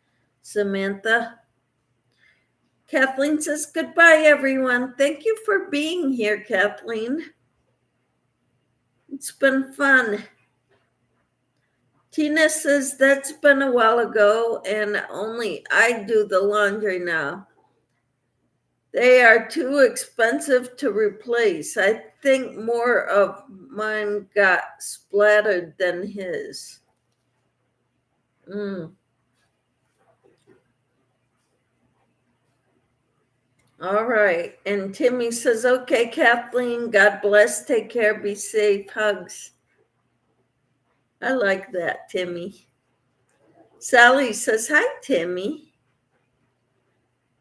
Samantha. Kathleen says, goodbye, everyone. Thank you for being here, Kathleen. It's been fun. Tina says, that's been a while ago, and only I do the laundry now. They are too expensive to replace. I think more of mine got splattered than his. All right. And Timmy says, okay, Kathleen, God bless. Take care. Be safe. Hugs. I like that, Timmy. Sally says, hi, Timmy.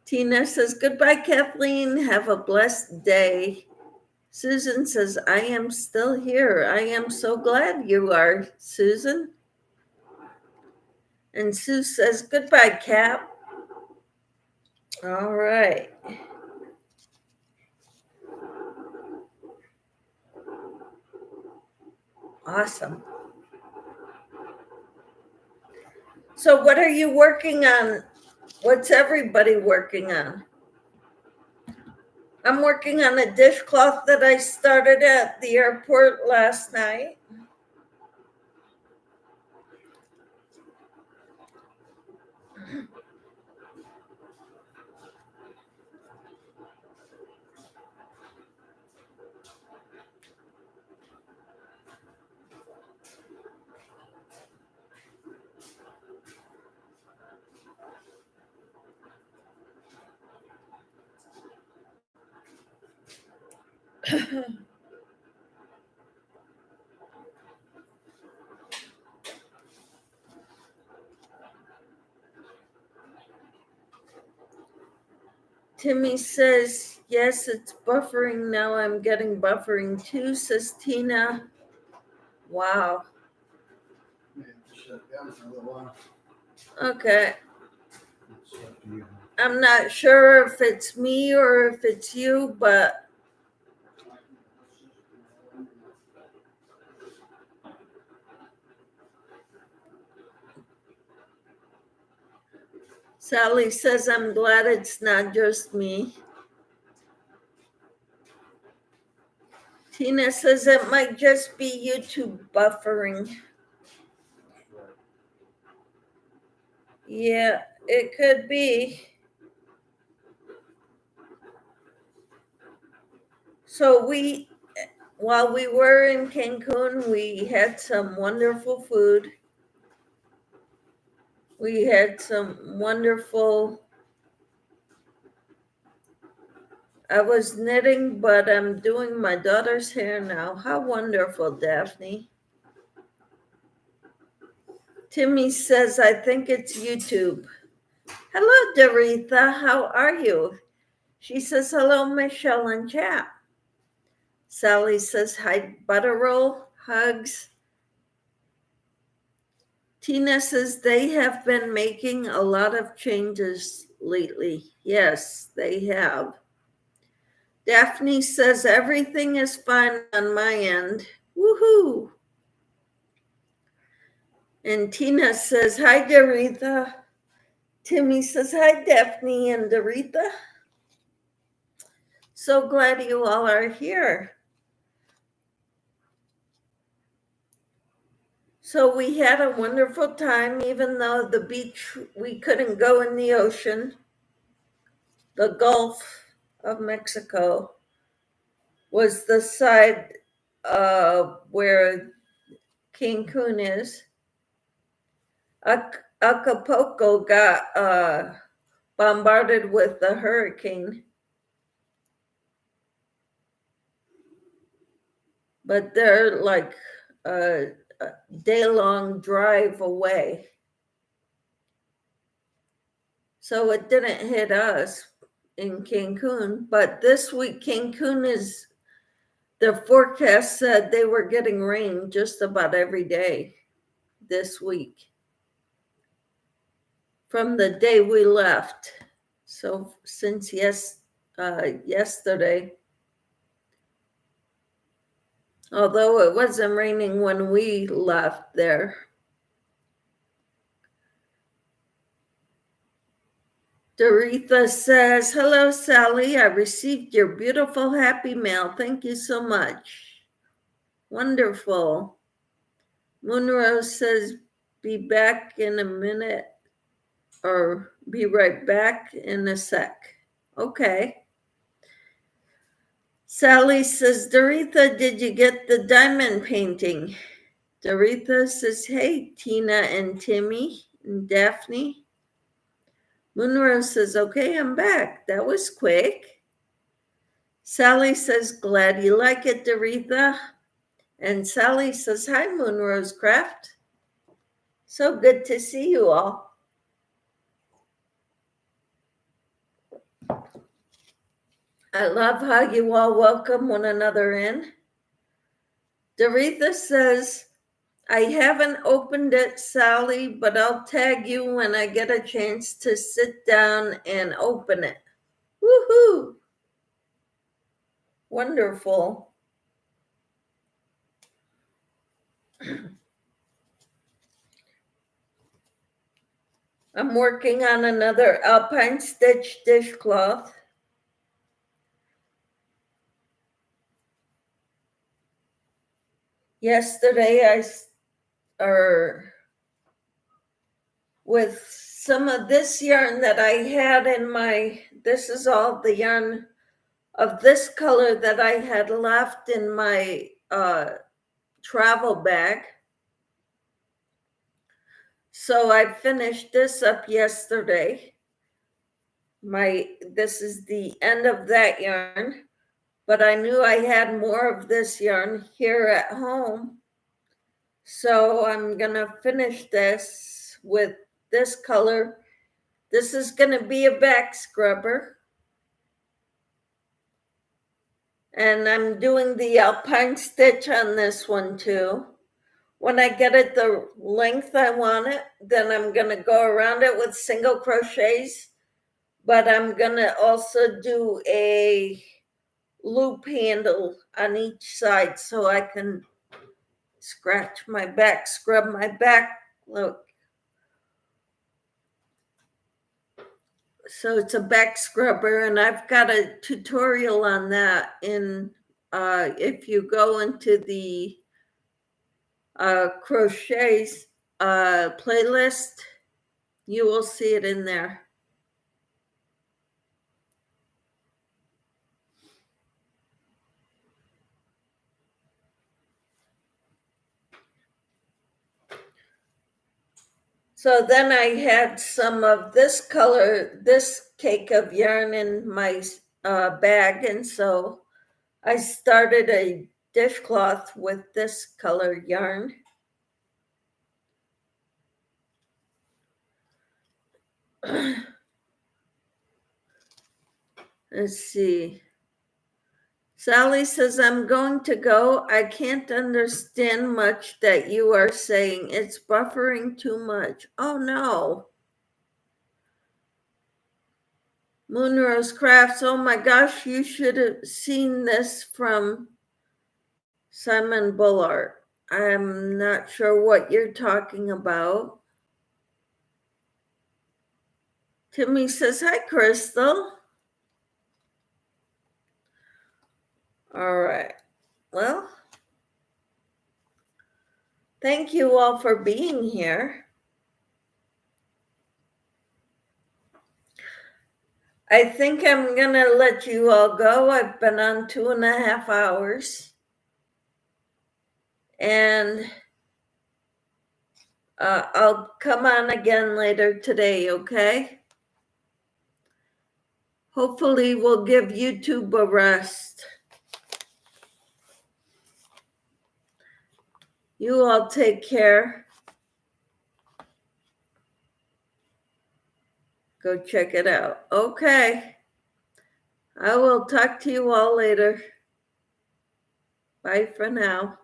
Tina says, goodbye, Kathleen. Have a blessed day. Susan says, I am still here. I am so glad you are, Susan. And Sue says, goodbye, Cap. All right. Awesome. So what are you working on? What's everybody working on? I'm working on a dishcloth that I started at the airport last night. Timmy says, yes, it's buffering now. I'm getting buffering too, says Tina. Wow. Okay. I'm not sure if it's me or if it's you, but Sally says, I'm glad it's not just me. Tina says it might just be YouTube buffering. Yeah, it could be. So while we were in Cancun, we had some wonderful food. We had some wonderful, I was knitting, but I'm doing my daughter's hair now. How wonderful, Daphne. Timmy says, I think it's YouTube. Hello, Doretha. How are you? She says, hello, Michelle and chat. Sally says, hi, Butterroll. Hugs. Tina says, they have been making a lot of changes lately. Yes, they have. Daphne says, everything is fine on my end. Woohoo. And Tina says, hi, Doretha. Timmy says, hi, Daphne and Doretha. So glad you all are here. So we had a wonderful time, even though the beach, we couldn't go in the ocean. The Gulf of Mexico was the side where Cancun is. Acapulco got bombarded with a hurricane. But they're like a day-long drive away. So it didn't hit us in Cancun. But this week, Cancun is, the forecast said they were getting rain just about every day this week. from the day we left. So since yesterday, although it wasn't raining when we left there. Doretha says, hello, Sally. I received your beautiful happy mail. Thank you so much. Wonderful. Moonrose says, be back in a minute, or be right back in a sec. Okay. Sally says, Doretha, did you get the diamond painting? Doretha says, hey, Tina and Timmy and Daphne. Moonrose says, okay, I'm back. That was quick. Sally says, glad you like it, Doretha. And Sally says, hi, Moonrose Craft. So good to see you all. I love how you all welcome one another in. Doretha says, I haven't opened it, Sally, but I'll tag you when I get a chance to sit down and open it. Woohoo! Wonderful. I'm working on another Alpine Stitch dishcloth. Yesterday, with some of this yarn that I had this is all the yarn of this color that I had left in my travel bag. So I finished this up yesterday. This is the end of that yarn, but I knew I had more of this yarn here at home. So I'm gonna finish this with this color. This is gonna be a back scrubber. And I'm doing the Alpine Stitch on this one too. When I get it the length I want it, then I'm gonna go around it with single crochets, but I'm gonna also do a loop handle on each side so I can scratch my back, scrub my back. Look. So it's a back scrubber, and I've got a tutorial on that if you go into the crochets playlist, you will see it in there. So then I had some of this color, this cake of yarn in my bag, and so I started a dishcloth with this color yarn. Let's see. Sally says, I'm going to go. I can't understand much that you are saying. It's buffering too much. Oh no. Moonrose Crafts, oh my gosh, you should have seen this from Simon Bullard. I'm not sure what you're talking about. Timmy says, hi, Crystal. All right. Well, thank you all for being here. I think I'm going to let you all go. I've been on 2.5 hours. And I'll come on again later today, okay? Hopefully we'll give YouTube a rest. You all take care. Go check it out. Okay. I will talk to you all later. Bye for now.